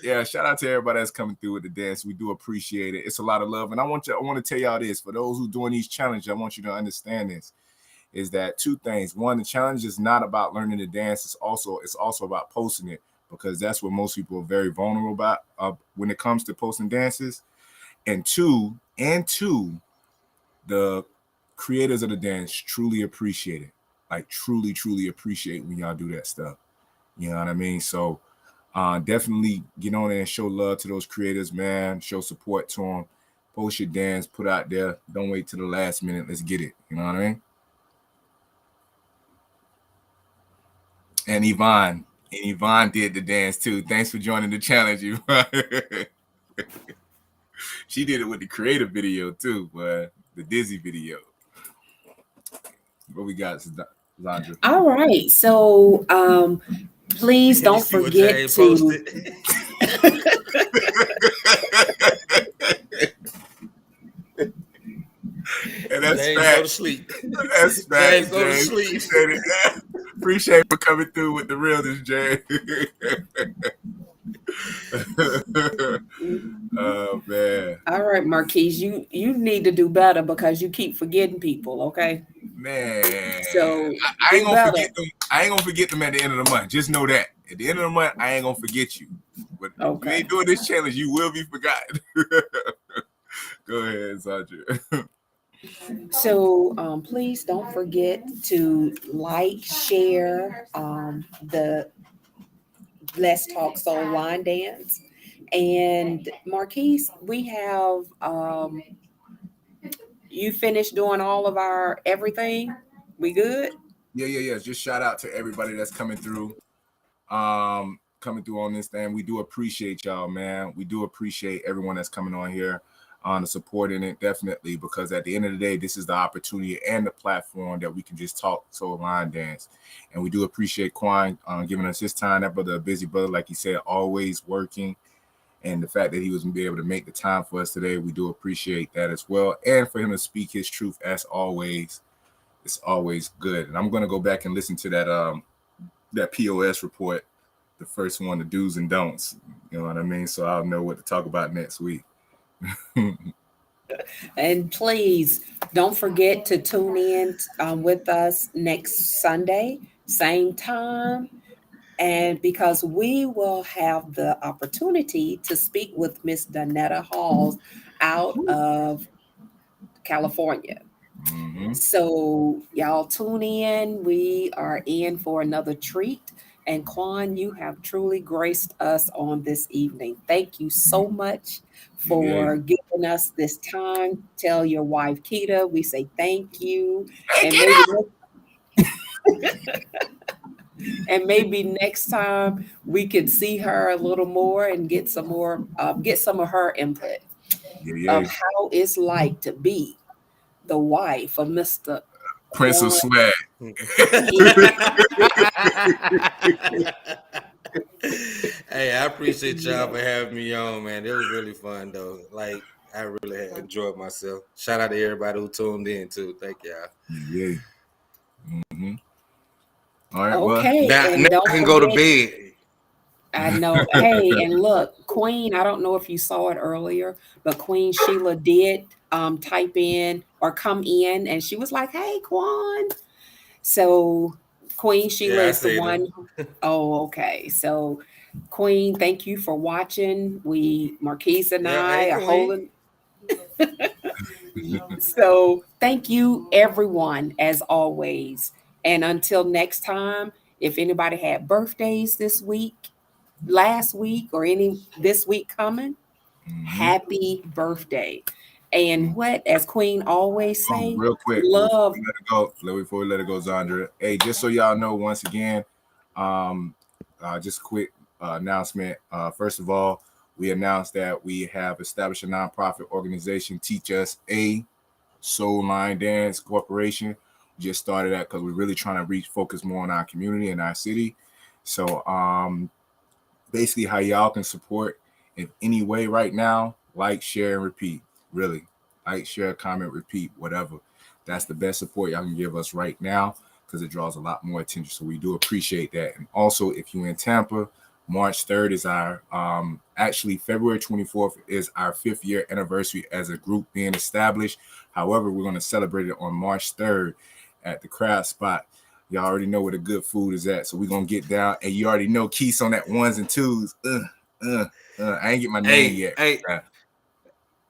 yeah, shout out to everybody that's coming through with the dance. We do appreciate it. It's a lot of love. And I want to tell y'all this. For those who doing these challenges, I want you to understand this. Is that two things. One, the challenge is not about learning to dance. It's also about posting it, because that's what most people are very vulnerable about when it comes to posting dances. And two, the creators of the dance truly appreciate it. like truly appreciate when y'all do that stuff. You know what I mean? So definitely get on there and show love to those creators, man. Show support to them. Post your dance, put out there. Don't wait till the last minute. Let's get it. You know what I mean? And Yvonne did the dance too. Thanks for joining the challenge, Yvonne. She did it with the creative video too, but the Dizzy video. What we got, Zandra? All right. So please You don't see what forget James to posted? And that's James, fact. go to sleep. That's fact, James, go to James. sleep. Appreciate it. Appreciate for coming through with the realness, James. Oh man. all right, Marquise, you need to do better because you keep forgetting people, okay? Man, So I ain't do gonna better. forget them. I ain't gonna forget them at the end of the month. Just know that at the end of the month, I ain't gonna forget you. But if you Okay. ain't doing this challenge, you will be forgotten. Go ahead, Sandra. So please don't forget to like, share the Let's Talk Soul line dance. And Marquise, we have you finished doing all of our everything? We good? Yeah. Just shout out to everybody that's coming through. Coming through on this thing. We do appreciate y'all, man. We do appreciate everyone that's coming on here on the supporting it, definitely, because at the end of the day, this is the opportunity and the platform that we can just talk soul line dance. And we do appreciate Quan giving us his time. That brother, a busy brother, like he said, always working. And the fact that he was going to be able to make the time for us today, we do appreciate that as well. And for him to speak his truth, as always, it's always good. And I'm going to go back and listen to that POS report, the first one, the do's and don'ts. You know what I mean? So I'll know what to talk about next week. And please don't forget to tune in with us next Sunday, same time. And because we will have the opportunity to speak with Miss Donetta Halls out of California. Mm-hmm. So y'all tune in. We are in for another treat. And Quan, you have truly graced us on this evening. Thank you so much for giving us this time. Tell your wife Keita we say thank you. Hey, And get and maybe next time we could see her a little more and get some more get some of her input of how it's like to be the wife of Mr. Prince of Quan. Swag. Hey, I appreciate y'all for having me on, man. It was really fun though. Like I really had enjoyed myself. Shout out to everybody who tuned in too. Thank y'all. Yeah. Mm-hmm. All right. Okay, Now and I don't can go to forget, bed. I know. Hey, and look, Queen, I don't know if you saw it earlier, but Queen Sheila did type in or come in and she was like, "Hey, Quan." So Queen Sheila Yeah, I is the said one. Oh, okay. So Queen, thank you for watching. Marquise and yeah, I hey are Queen. holding. So thank you, everyone, as always. And until next time, if anybody had birthdays this week, last week, or any this week coming, happy birthday. And what, as Queen always say, Real quick, love. before we let it go, Zandra. Hey, just so y'all know, once again, just a quick announcement. First of all, we announced that we have established a nonprofit organization, Teach Us A Soul Line Dance Corporation. We just started that because we're really trying to focus more on our community and our city. So basically how y'all can support in any way right now, like, share, and repeat. Really. Like, share, comment, repeat, whatever. That's the best support y'all can give us right now because it draws a lot more attention. So we do appreciate that. And also, if you're in Tampa, March 3rd is our actually February 24th is our 5th year anniversary as a group being established. However, we're going to celebrate it on March 3rd at the Crowd Spot. Y'all already know where the good food is at, so we're gonna get down. And you already know Keith's on that ones and twos. I ain't get my name yet. Hey,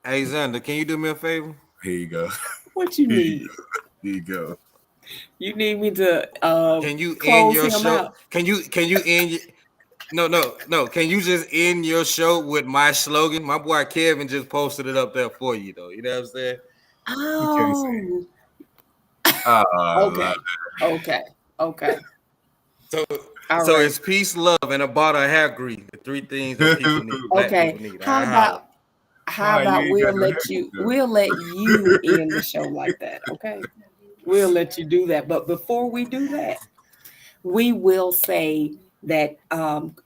Xander, can you do me a favor? Here you go. What you need? Here you go. You need me to Can you end close your him show? out? Can you end your no. Can you just end your show with my slogan? My boy Kevin just posted it up there for you though. You know what I'm saying? Okay, say. Oh, I love okay. Okay. Okay. So All so right. it's peace, love, and a bottle of hair grease. The three things that people need, black Okay. people need. How I holler. about how Nah, you about ain't got no haircut though. we'll let you end the show like that, okay? We'll let you do that. But before we do that, we will say that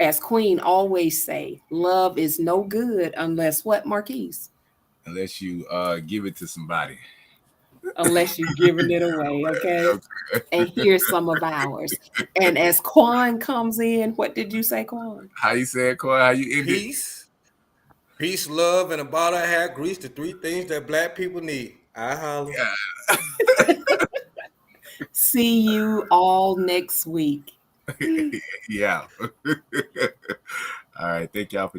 as Queen always say, love is no good unless what, Marquise? Unless you give it to somebody. Unless you're giving it away, okay? And here's some of ours. And as Quan comes in, what did you say, Quan? How you say it, Corey? How you end it? Peace, love, and a bottle of hair grease. The three things that black people need. I holler. See you all next week. Yeah. All right. Thank y'all for